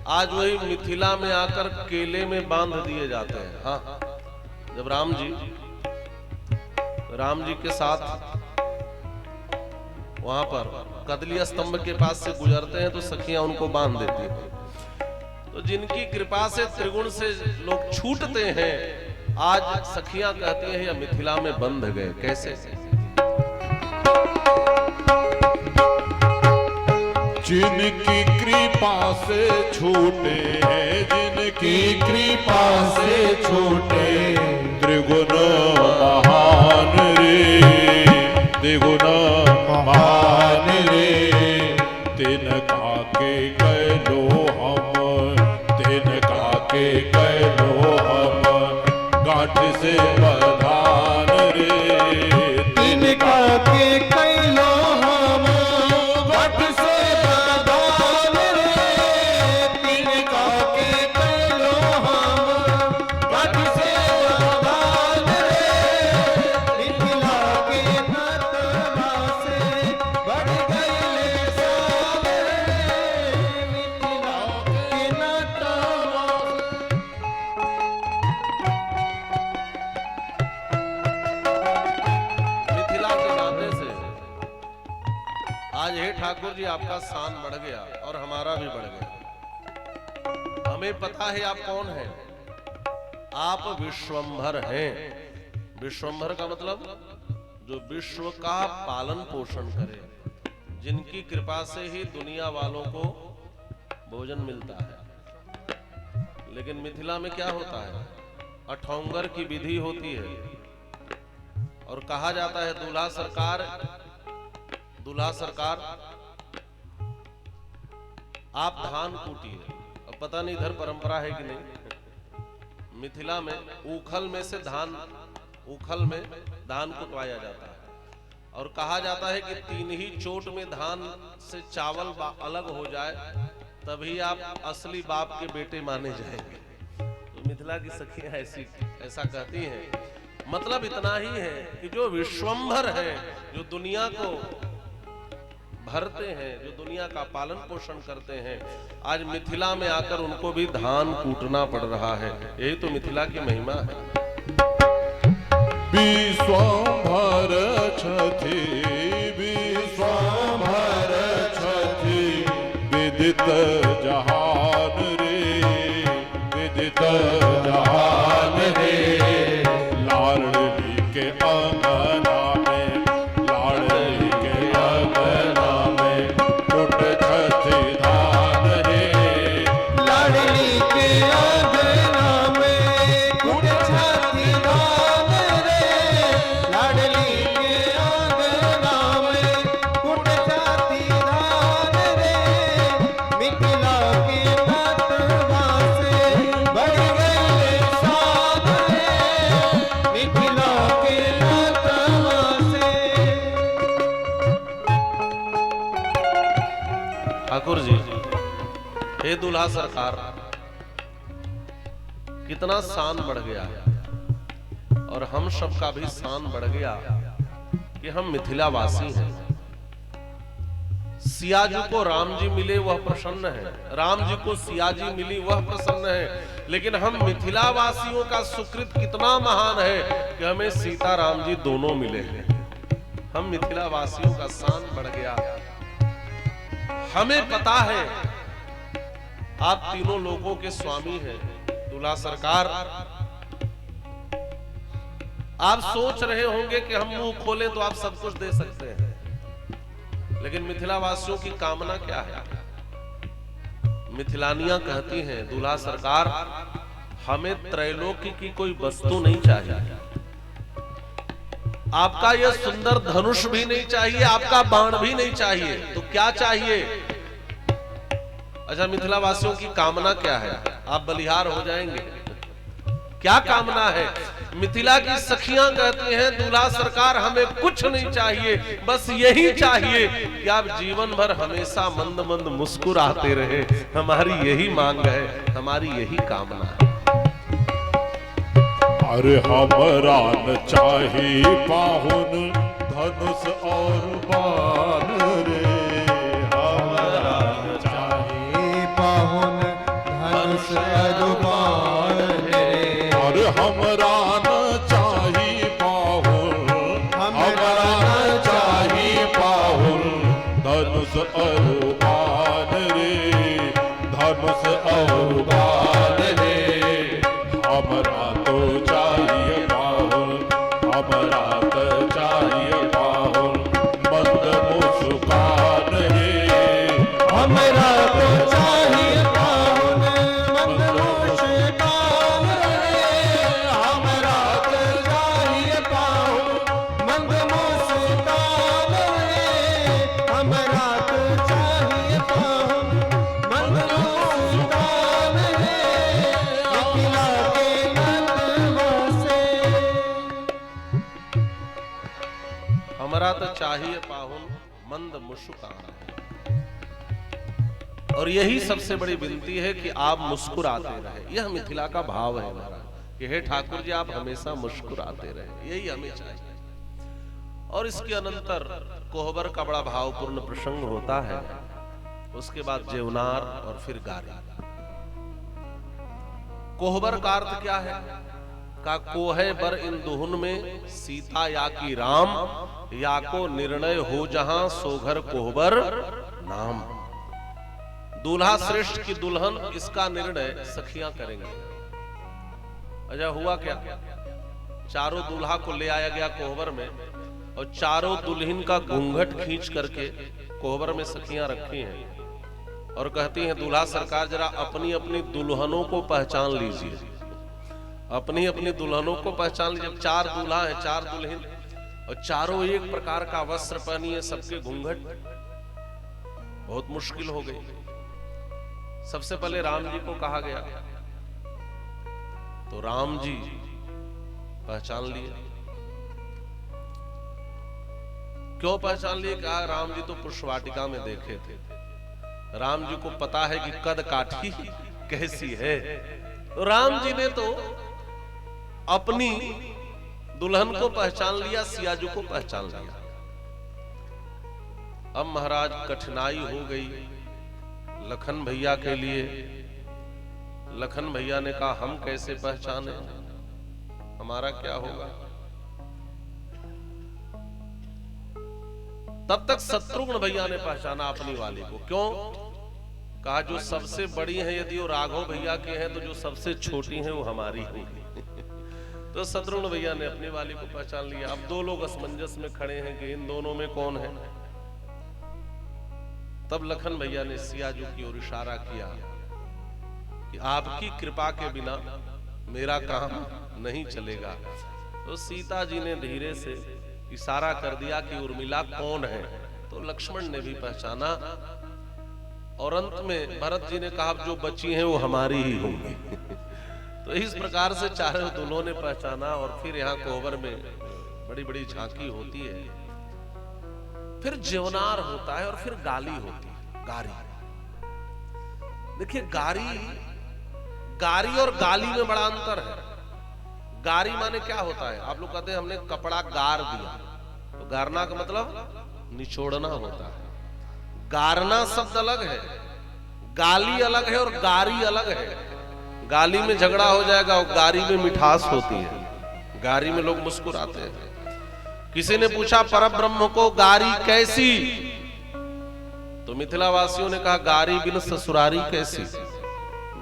आज वही मिथिला में आकर केले में बांध दिए जाते हैं। हाँ, जब राम जी के साथ वहां पर कदली स्तंभ के पास से गुजरते हैं तो सखियां उनको बांध देती हैं। तो जिनकी कृपा से त्रिगुण से लोग छूटते हैं, आज सखियां कहती हैं या मिथिला में बंध गए। कैसे? जिनकी कृपा से छूटे हैं, जिनकी कृपा से छूटे त्रिगुण महान रे, त्रिगुण महान रे, तिनका के कह लो हम, तिनका के कह लो हम, गांठ से बधान रे, तिनका के कह लो हम, गांठ से बधान रे, तिनका के कह लो हम, गांठ से बधान रे, मिथिला के नतवा से बढ़ गए साल रे, मिथिला के नतवा। मिथिला के नाते से आज हे ठाकुर जी आपका शान बढ़ गया और हमारा भी बढ़ गया। हमें पता है आप कौन हैं। आप विश्वंभर हैं। विश्वंभर का मतलब जो विश्व का पालन पोषण करे, जिनकी कृपा से ही दुनिया वालों को भोजन मिलता है। लेकिन मिथिला में क्या होता है? अठोंगर की विधि होती है और कहा जाता है दूल्हा सरकार, दूल्हा सरकार आप धान कूटिए। अब पता नहीं इधर परंपरा है कि नहीं। मिथिला में ऊखल में से धान, ऊखल में धान कुटवाया जाता है और कहा जाता है कि 3 ही चोट में धान से चावल अलग हो जाए तभी आप असली बाप के बेटे माने जाएंगे। तो मिथिला की सखियां ऐसा कहती हैं। मतलब इतना ही है कि जो विश्वंभर है, जो दुनिया को भरते हैं, जो दुनिया का पालन पोषण करते हैं, आज मिथिला में आकर उनको भी धान कूटना पड़ रहा है। यही तो मिथिला की महिमा है। विश्वंभर छथि, विश्वंभर छथि, विदित जहान रे, विदित जहान रे, लाडली के अंगना में, लाडली के अंगना में, कुट छथि धान रे, लाडली के अंगना में कुट छथि धान रे, लाडली के अंगना में कुट छथि धान रे, मिथिला के नतवा से बढ़ गए साल रे, मिथिला के नतवा से। ठाकुर जी, हे दूल्हा सरकार, कितना शान बढ़ गया है और हम सबका भी शान बढ़ गया कि हम मिथिला वासी हैं। सिया जी को राम जी मिले वह प्रसन्न है, राम जी को सिया जी मिली वह प्रसन्न है। लेकिन हम मिथिला वासियों का सुकृत कितना महान है कि हमें सीता राम जी दोनों मिले हैं। हम मिथिला वासियों का शान बढ़ गया। हमें पता है आप तीनों लोगों के स्वामी हैं। दूल्हा सरकार, आप सोच रहे होंगे कि हम मुंह खोलें तो आप सब कुछ दे सकते हैं, लेकिन मिथिला वासियों की कामना क्या है? मिथिलानियां कहती हैं दूल्हा सरकार, हमें त्रैलोक्य की कोई वस्तु नहीं चाहिए। आपका यह सुंदर धनुष भी नहीं चाहिए, आपका बाण भी नहीं चाहिए। तो क्या चाहिए? अच्छा, मिथिला वासियों की कामना क्या है? आप बलिहार हो जाएंगे। क्या कामना है? मिथिला की सखियां कहती हैं, दूल्हा सरकार हमें कुछ नहीं चाहिए, बस यही चाहिए कि आप जीवन भर हमेशा मंद मंद मुस्कुराते रहे। हमारी यही मांग है, हमारी यही कामना है। अरे हमरा न चाही पाहुन धनुष और बाण रे, हमरा न चाहे पाहुन धनुष और बाण रे। और हमरा न चाही पाहुन, हमरा न चाही पाहुन धनुष और बाण रे, धनुष और बाण रे। हमरा तो चाहिए पाहुन, हमरा तो चाहिए पाहुन मंद मुस्कान रे, हमरा तो चाहिए पाहुन मंद मुस्कान रे। हमरा तो चाहिए पाहुन मंद मुस्कान रे। हमरा तो चाहिए पाहुन मंद मुस्कान रे। मिथिला के नंदवा से हमरा तो चाहिए पाहुन मंद मुस्कुराना। और यही सबसे बड़ी विनती है कि आप मुस्कुराते रहे। यह मिथिला का भाव है हमारा कि हे ठाकुर जी, आप हमेशा मुस्कुराते रहे, यही हमें चाहिए। और इसके अनंतर कोहबर का बड़ा भावपूर्ण प्रसंग होता है। उसके बाद जेवनार और फिर गारी। कोहबर का अर्थ क्या है? का कोहे बर इन दुहुन में सीता या की राम, या को निर्णय हो जहां सोघर कोहबर नाम। दूल्हा श्रेष्ठ की दुल्हन, इसका निर्णय सखियां करेंगे। अच्छा, हुआ क्या? चारों दूल्हा को ले आया गया कोहबर में, और चारों दुल्हन का घूंघट खींच करके कोहबर में सखियां रखी हैं और कहती हैं, दूल्हा सरकार जरा अपनी अपनी दुल्हनों को पहचान लीजिए, अपनी अपनी दुल्हनों को पहचान लीजिए। जब चार दूल्हा हैं, चार दुल्हन, और चारों एक प्रकार का वस्त्र पहनी है, सबके घूंघट, बहुत मुश्किल हो गई। सबसे पहले राम जी को कहा गया, तो राम जी पहचान लिए। क्यों पहचान लिए? कहा राम जी तो पुष्पवाटिका में देखे थे, राम जी को पता है कि कद काठी कैसी है। तो राम जी ने तो अपनी दुल्हन को पहचान लिया, सियाजू को पहचान लिया। अब महाराज कठिनाई हो गई लखन भैया के लिए। लखन भैया ने कहा, हम कैसे पहचाने, हमारा क्या होगा? तब तक शत्रुघ्न भैया ने पहचाना अपनी वाली को। क्यों? कहा, जो सबसे बड़ी है, यदि वो राघव भैया के हैं, तो जो सबसे छोटी है वो हमारी होगी। तो शत्रुघ्न भैया ने अपनी वाली को पहचान लिया। अब दो लोग असमंजस में खड़े हैं कि इन दोनों में कौन है। तब लखन भैया ने सियाजू की ओर इशारा किया कि आपकी कृपा के बिना मेरा काम नहीं चलेगा। तो सीता जी ने धीरे से इशारा कर दिया कि उर्मिला कौन है। तो लक्ष्मण ने भी पहचाना, और अंत में भरत जी ने कहा, जो बची हैं वो हमारी ही होंगी। तो इस प्रकार से चारों दोनों ने पहचाना। और फिर यहाँ कोहबर में बड़ी बड़ी झांकी होती है, फिर जेवनार होता है, और फिर गाली होती है, गारी। देखिए, गारी और गाली में बड़ा अंतर है। गारी माने क्या होता है? आप लोग कहते हैं हमने कपड़ा गार दिया, तो गारना का मतलब निचोड़ना होता है। गारना शब्द अलग है, गाली अलग है, और गारी अलग है। गाली में झगड़ा हो जाएगा, और गारी में मिठास होती है। गारी में लोग मुस्कुराते हैं। किसी ने पूछा परब्रह्म को गारी कैसी, तो मिथिला वासियों ने कहा, गारी बिन ससुरारी कैसी।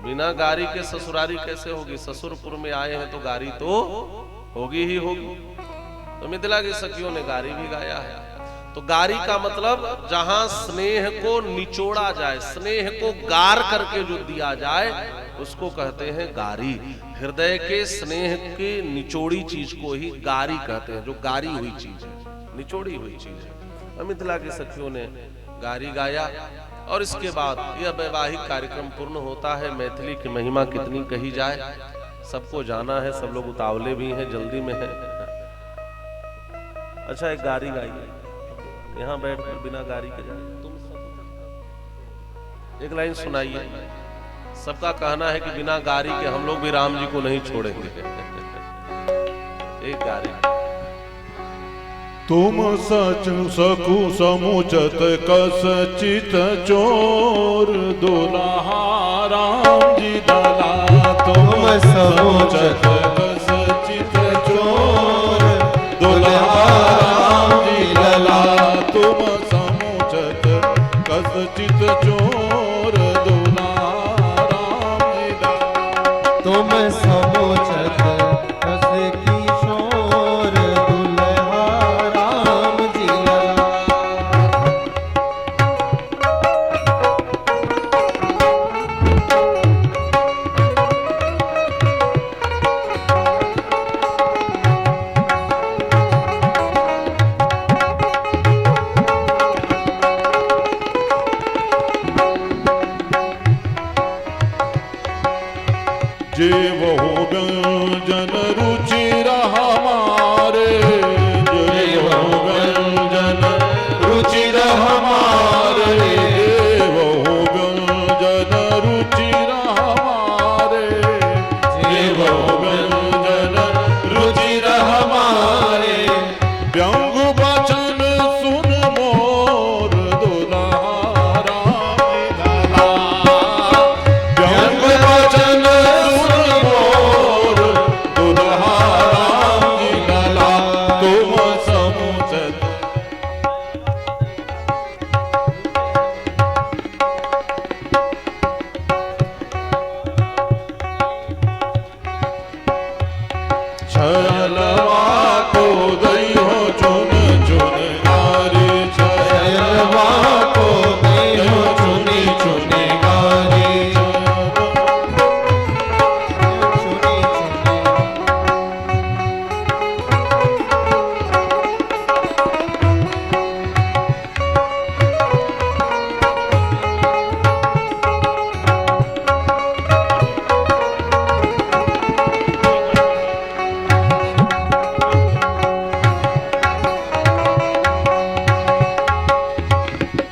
बिना गारी के ससुरारी कैसे होगी? ससुरपुर में आए हैं तो गारी तो होगी ही होगी। तो मिथिला की सखियों ने गारी भी गाया है। तो गारी का मतलब जहां स्नेह को निचोड़ा जाए, स्नेह को गार करके जो दिया जाए, उसको कहते हैं गारी। हृदय के स्नेह के निचोड़ी चीज को ही गारी कहते हैं, जो गारी हुई चीज है, निचोड़ी हुई चीज है। मिथिला की सखियों ने गारी गाया, और इसके बाद यह वैवाहिक कार्यक्रम पूर्ण होता है। मैथिली की महिमा कितनी कही जाए, सबको जाना है, सब लोग उतावले भी हैं, जल्दी में है। अच्छा, एक गारी गाइए, यहाँ बैठकर बिना गारी के जाए। तुम एक लाइन सुनाइए। सबका कहना है कि बिना गारी के हम लोग भी राम जी को नहीं छोड़ेंगे। एक गारी। तुम सच सकु समुचत कस चित चोर दुल्हा राम जी दला। तुम समुचत कस चित चोर दुल्हा राम जी दला। तुम समुचत कस चित चोर दुल्हा राम जी दला। तुम समुचत कस किशोर दुल्हा राम जी लला। जेवहु व्यंजन रुचिर हमारे। जेवहु व्यंजन रुचिर हमारे। जेवहु व्यंजन रुचिर हमारे। जेवहु व्यंजन रुचिर हमारे। व्यंग वचन सुन मोर दुल्हा राम जी लला। व्यंग वचन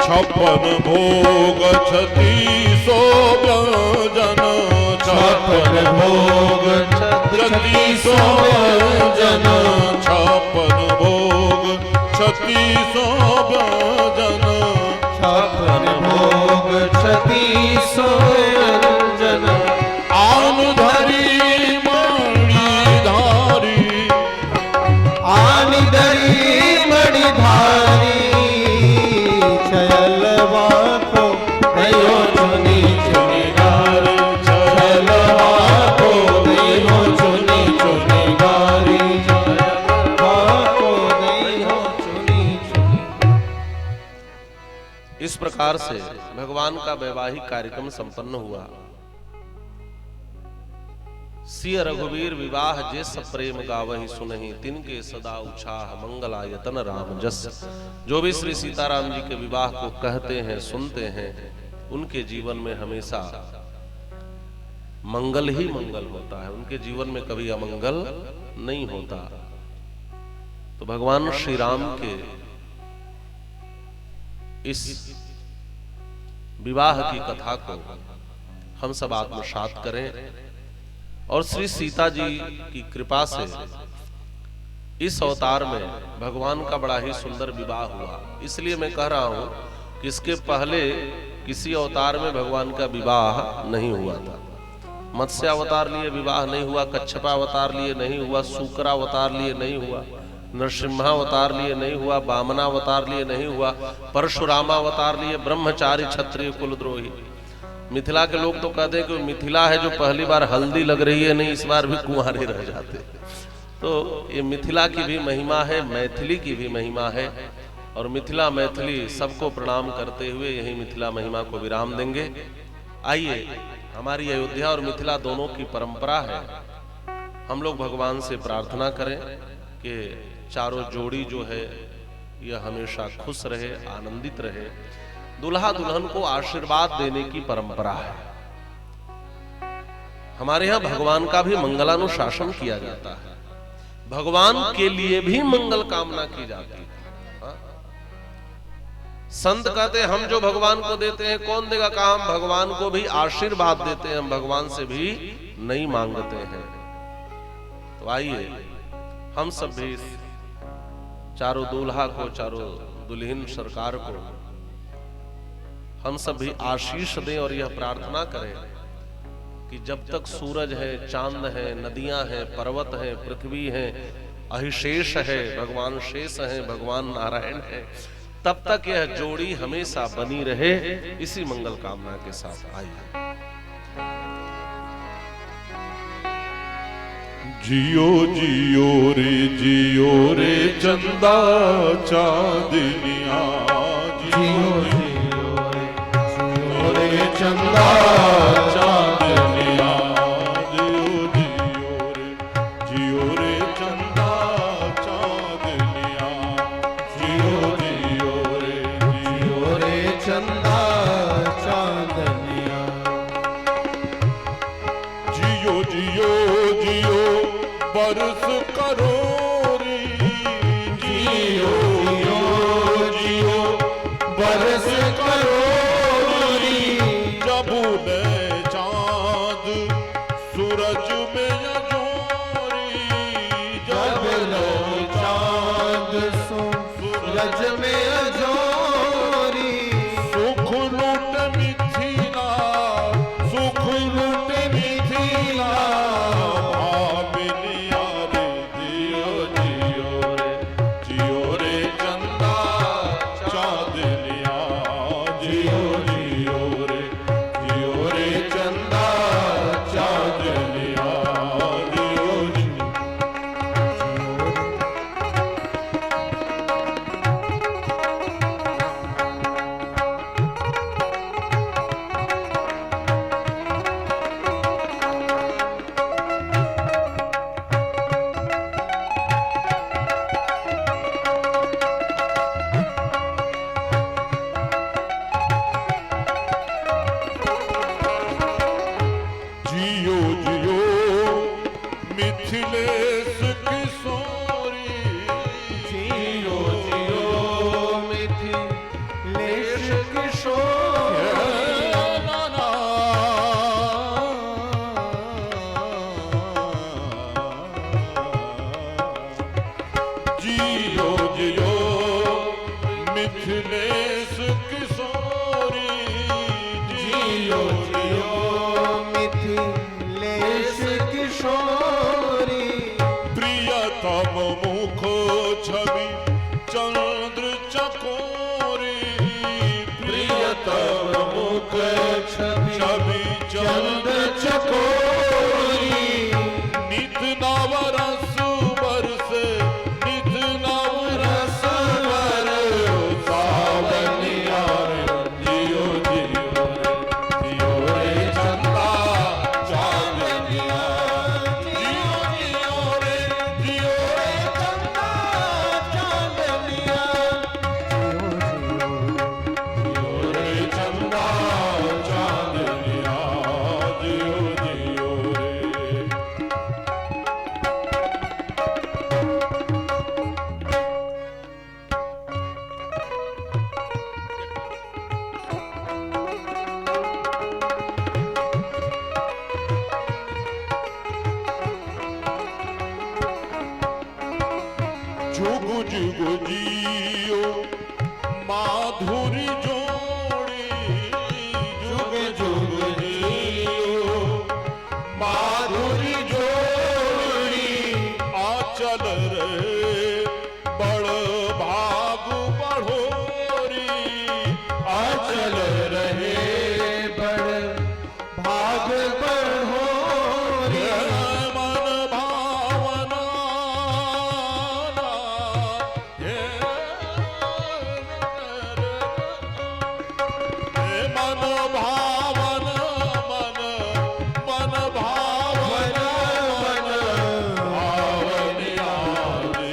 छप्पन भोग 36 व्यंजन। छप्पन भोग 36 व्यंजन। छप्पन भोग 36 व्यंजन। छप्पन भोग 36 व्यंजन। आन धरी मणिधारी। आन धरी मणिधारी। छयलवा को दयो चुनी चुनी गारी। छयलवा को दयो चुनी चुनी गारी। छयलवा को दयो चुनी चुनी। इस प्रकार से भगवान का वैवाहिक कार्यक्रम संपन्न हुआ। सिय रघुवीर विवाह जे सब प्रेम गावहि सुनहि। तिनके सदा उछाह मंगलायतन राम जस। जो भी श्री सीताराम जी के विवाह को कहते हैं, सुनते हैं, उनके जीवन में हमेशा मंगल ही मंगल होता है। उनके जीवन में कभी अमंगल नहीं होता। तो भगवान श्री राम के इस विवाह की कथा को हम सब आत्मसात करें और श्री सीता जी की कृपा से इस अवतार में भगवान का बड़ा ही सुंदर विवाह हुआ। इसलिए मैं कह रहा हूं कि इसके पहले किसी अवतार में भगवान का विवाह नहीं हुआ था। मत्स्य अवतार लिए विवाह नहीं हुआ, कच्छपावतार लिए नहीं हुआ, सूकरावतार लिए नहीं हुआ, नरसिम्हावतार लिए नहीं हुआ, वामनावतार लिए नहीं हुआ, परशुरामावतार लिए, ब्रह्मचारी क्षत्रिय कुलद्रोही। मिथिला के लोग तो कहते हैं कि मिथिला है जो पहली बार हल्दी लग रही है, नहीं इस बार भी कुंवारे रह जाते। तो ये मिथिला की भी महिमा है, मैथिली की भी महिमा है। और मिथिला मैथिली सबको प्रणाम करते हुए यही मिथिला महिमा को विराम देंगे। आइए, हमारी अयोध्या और मिथिला दोनों की परंपरा है। हम लोग भगवान से प्रार्थना करें कि चारों जोड़ी जो है यह हमेशा खुश रहे, आनंदित रहे। दूल्हा दुल्हन को आशीर्वाद देने की परंपरा है। हमारे यहां भगवान का भी मंगलानुशासन किया जाता है, भगवान के लिए भी मंगल कामना की जाती है। संत कहते हैं हम जो भगवान को देते हैं कौन देगा, कहा हम भगवान को भी आशीर्वाद देते हैं, हम भगवान से भी नहीं मांगते हैं। तो आइए हम सब भी चारों दूल्हा को, चारों दुल्हन सरकार को हम सब भी आशीष दें और यह प्रार्थना करें कि जब तक सूरज है, चांद है, नदियां हैं, पर्वत है, पृथ्वी है, अहिशेष है, भगवान शेष है, भगवान नारायण है, तब तक यह जोड़ी हमेशा बनी रहे। इसी मंगल कामना के साथ आइए। जियो जियो रे चंदा चांदनिया, जियो जियो रे चंदा चांदनिया, जियो रे चंदा चांदनिया, जियो रे चंदा चांदनिया, जियो जियो बरस करो रे, जियो जियो बरस करो रे, जब ने चांद सूरज में अजोरी, जब लो चांद सूरज में अजोरी, सुख लूट मिथिला, सुख लूट मिथिला, भामिनिया रे जियो जियो रे चंदा चांदनिया, जियो रे चंदा चांदनिया, जियो जियो मिथिलेश किशोरी, जियो जियो मिथिलेश किशोर, जियो जियो मिथिलेश किशोरी, जियो जियो मिथिलेश किशोरी, प्रियतम मुख छवि चंद्र चकोरी, प्रियतम मुख छवि छवि चंद्र चकोरी, नित नवरस बरसे, नित नवरस सावनिया रे, जियो जियो रे चंदा चांदनिया, जियो रे चंदा चांदनिया, जियो रे चंदा चांदनिया, जियो रे। जुग जुग जियो माधुरी जोड़ी, जुग जुग जियो माधुरी जोड़ी, आचल रहे बड़ भाग बढ़ोरी, आचल रहे बड़ भाग बढ़ोरी, मन भावना मन भावन मन भावन मन भावनिया रे,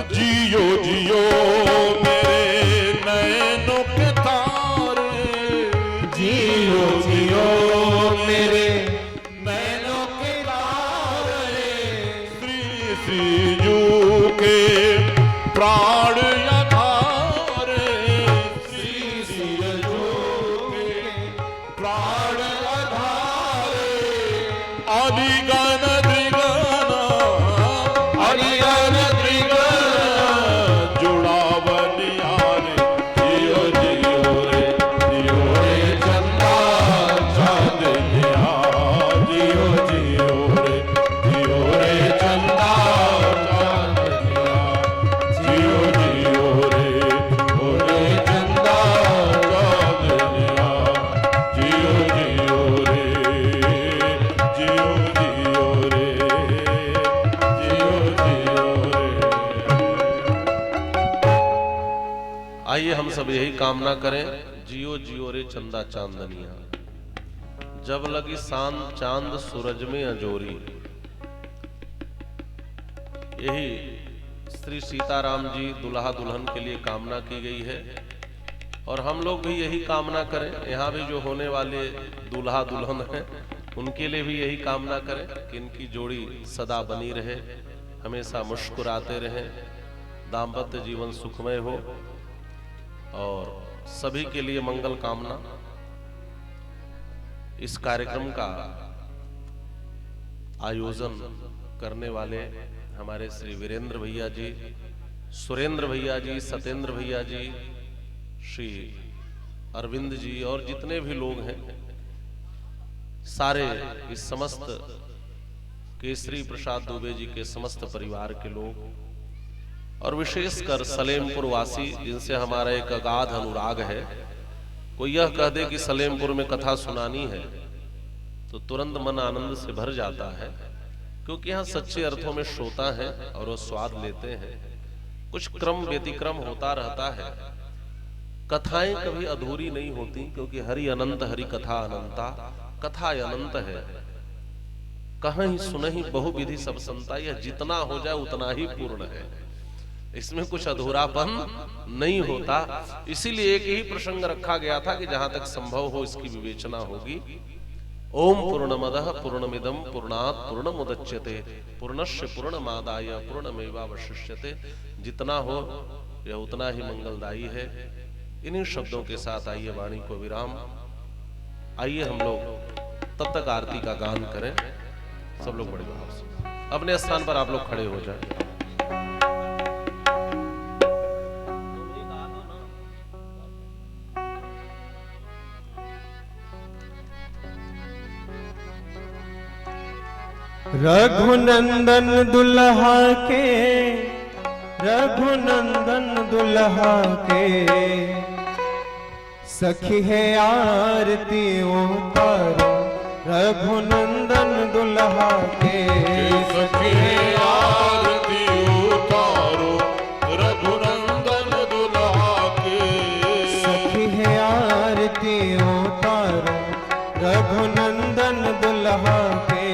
जियो जियो मेरे नैनों के तारे, जियो जियो मेरे नैनों के तारे, श्री श्रीजू के प्राण आधारे, श्री श्रीजू के प्राण आधारे, अलिगन द्रिगना, अलिगन द्रिगना जुड़ावनियारे, जियो जियो रे चंदा चांदनिया, जियो जियो रे चंदा चांदनिया, जियो रे चंदा चांदनिया, जियो रे, जियो रे, जियो रे। आइए हम सब यही कामना करें, जियो जियो रे चंदा चांदनिया, जब लगी शान चांद सूरज में अजोरी। यही श्री सीताराम जी दुल्हा दुल्हन के लिए कामना की गई है और हम लोग भी यही कामना करें। यहाँ भी जो होने वाले दूल्हा दुल्हन हैं उनके लिए भी यही कामना करें कि इनकी जोड़ी सदा बनी रहे, हमेशा मुस्कुराते रहें, दाम्पत्य जीवन सुखमय हो और सभी के लिए मंगल कामना। इस कार्यक्रम का आयोजन करने वाले हमारे श्री वीरेंद्र भैया जी, सुरेंद्र भैया जी, सत्येंद्र भैया जी, श्री अरविंद जी और जितने भी लोग हैं, सारे इस समस्त केसरी प्रसाद दुबे जी के समस्त परिवार के लोग और विशेषकर सलेमपुर वासी जिनसे हमारा एक अगाध अनुराग है। कोई यह कह दे कि सलेमपुर में कथा सुनानी है तो तुरंत मन आनंद से भर जाता है, क्योंकि यहाँ सच्चे अर्थों में श्रोता हैं और वो स्वाद लेते हैं। कुछ क्रम व्यतिक्रम होता रहता है, कथाएं कभी अधूरी नहीं होती, क्योंकि हरि अनंत हरि कथा अनंता, कथा अनंत है। कहीं सुनहि बहुविधि सब संता, यह जितना हो जाए उतना ही पूर्ण है, इसमें कुछ अधूरापन नहीं होता। इसीलिए एक ही प्रसंग रखा गया था कि जहां तक संभव हो इसकी विवेचना होगी। ओम पूर्णमदः पूर्णमिदं पूर्णात् पूर्णमुदच्यते पूर्णस्य पूर्णमादाय पूर्णमेवावशिष्यते। जितना हो यह उतना ही मंगलदायी है। इन्हीं शब्दों के साथ आइए वाणी को विराम। आइए हम लोग तब तक आरती का गान करें। सब लोग बड़े भाव से अपने स्थान पर आप लोग खड़े हो जाएं। रघुनंदन दुल्हा के, रघुनंदन दुल्हा के, सखी है आरती उतारो। रघुनंदन दुल्हा के, सखी है आरती उतारो। रघुनंदन दुल्हा के, सखी है आरती उतारो। रघुनंदन दुल्हा के,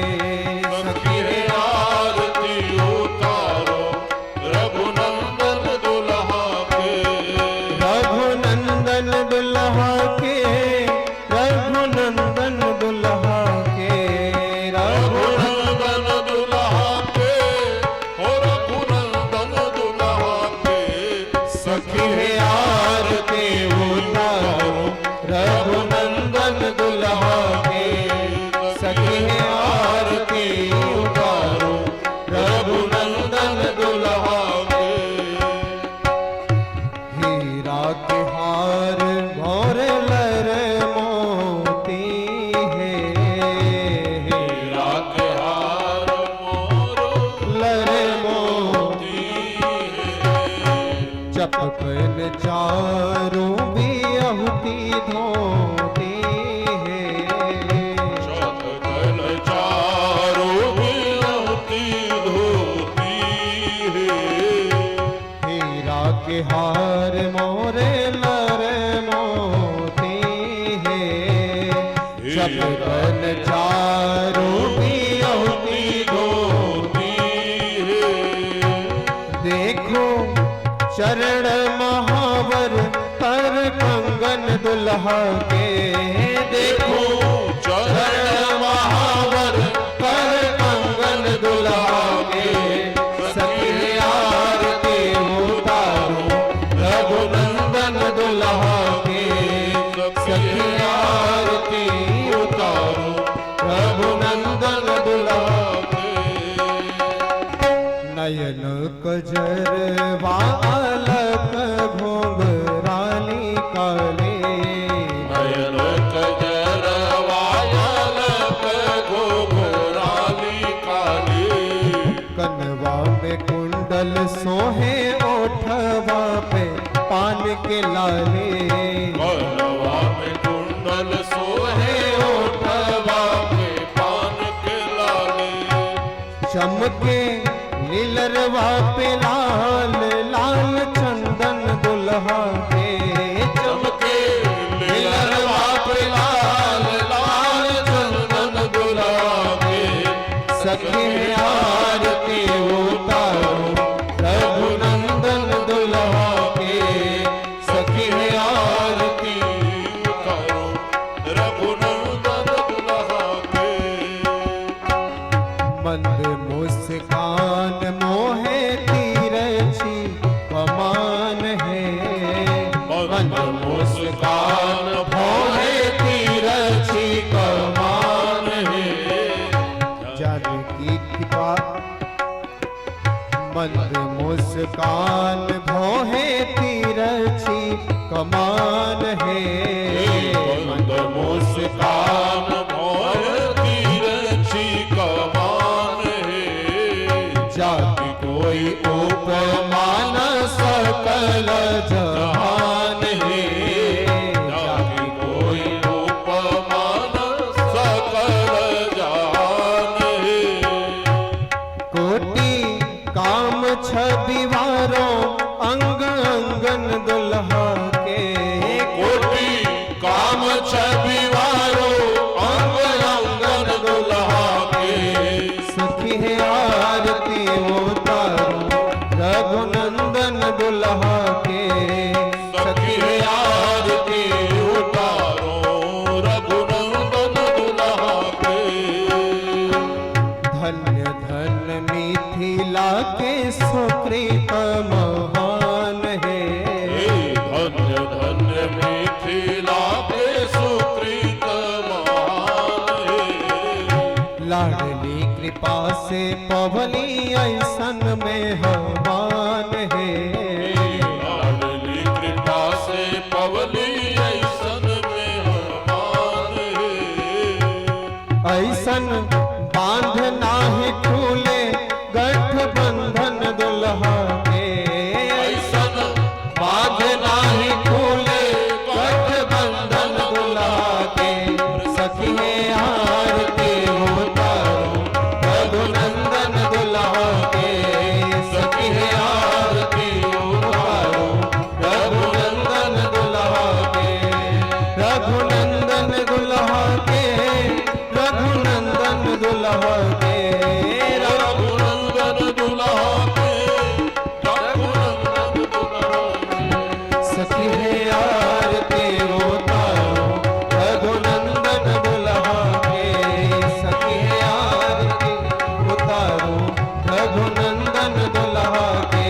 चपकन चारों भी आहुति धोती है। चपकन चारों भी आहुति धोती है। हीरा के हार मोरे लर मोती है। चपकन चारों भी आहुति धोती है। देखो दुल्हा के देखो चरण महावर कर कंगन दुल्हा के सखी आरती उतारो रघुनंदन दुल्हा के सखी आरती उतारो रघुनंदन दुल्हा के नयन कजरवा अलक घोंघराली काले नयन कजरवायलक घोघराली काली कनवा में कुंडल सोहे ओठवा पे पान के लाले कनवा में कुंडल सोहे ओठवा पे पान के लाले चमके लीलरवा पे लाल लाल चंदन दुल्हा के चमके लीलरवा पे लाल लाल चंदन दुल्हा के सखी आरती उतारो रघुनंदन दुल्हा के सखी आरती करो रघुनंदन दुल्हा के मंद मुस्कान मोहे तिरछी कमान है मंद मुस्कान भोरे तिरछी कमान है जानकी कृपा मंद मुस्कान भोहे तिरछी कमान है मंद मुस्कान भोरे तिरछी कमान है जाति कोई उपमान सकल जहान है जाति कोई उपमान सकल जान है कोटि काम छबिवारो अंग अंगन दुल्हा के कोटि काम छबिवारो अंग अंगन दुल्हा के सखी है आरती उतारो रघुनंदन दुल्हा के सखी आरती उतारो रघुनंदन दुल्हा के धन्य धन्य मिथिला के सुकृत महान है धन्य धन्य मिथिला के सुकृत महान है लाडली कृपा से पवनी ऐसन में हमान है लाडली कृपा से पवनी ऐसन में हमान है ऐसन बांध नाही खुले गठबंधन दुल्हा के ऐसन बाध नाही खुले गठबंधन दुल्हा के सखी है आरती उतारो रघुनंदन दुल्हा के सखी है आरती उतारो रघुनंदन दुल्हा के रघुनंदन दुल्हा के रघुनंदन दुल्हा के रघुनंदन दुल्हा के रघुनंदन दुल्हा के सखी है आरती उतारो रघुनंदन दुल्हा के सखी है आरती उतारो रघुनंदन दुल्हा के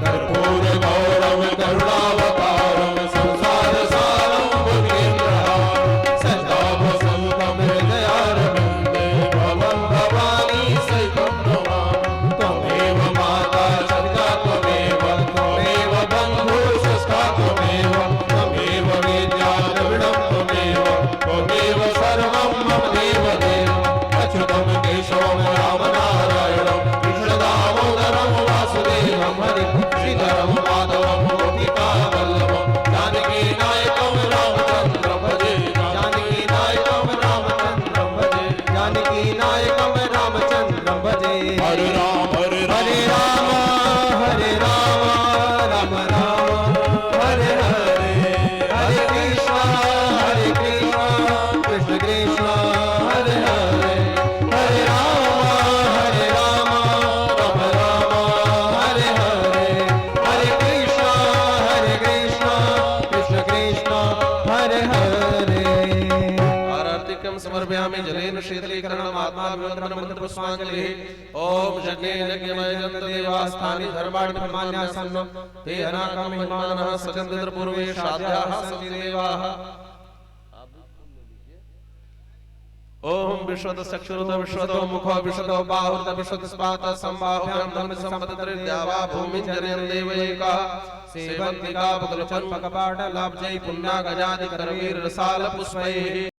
कर्पूर गौरव करुणावतारम संसार सारम भुजगेन्द्रहारम सदा वसंतम हृदयारविंदे भवं भवानी सहितं नमामि त्वमेव माता जगता त्वमेव त्वमेव बन्धुसुष्टा त्वमेव त्वमेव विद्या द्रविणं त्वमेव त्वमेव सर्वं मम देव देव अच्युतं केशवं रामनारायणं कृष्णदामोदरं वासुदेवं हरिं श्रीधरं माधवं गोपिकावल्लभं जानकीनायकं रामचन्द्रं भजे जानकीनायकं रामचन्द्रं भजे जानकीनायकं रामचन्द्रं भजे हरे राम हरे हरे राम हरे राम राम राम हरे हरे हरे कृष्ण कृष्ण कृष्ण हरे हरे हरे राम राम राम हरे हरे हरे समर्पयामि जलेन शीतलीकरणम् आत्माभिवन्दनं मन्त्रपुष्पाञ्जलिः ओम यज्ञेन यज्ञमय जन्त देवास्तानि धर्माणि प्रमाण्यासन्नो ते अनाकं हिमानः सजन्दित्र पूर्वे साध्याः सन्ति देवाः ओम विश्वत चक्षुरुत विश्वतो मुखो विश्वतो बाहुरुत विश्वत स्पात संबाहुभ्यां धर्म संपत्ति द्यावा भूमि जनयन् देवैका सेवन्तिका बकुलचन पकपाट लाभजय पुण्या गजादि करवीर रसाल पुष्पैः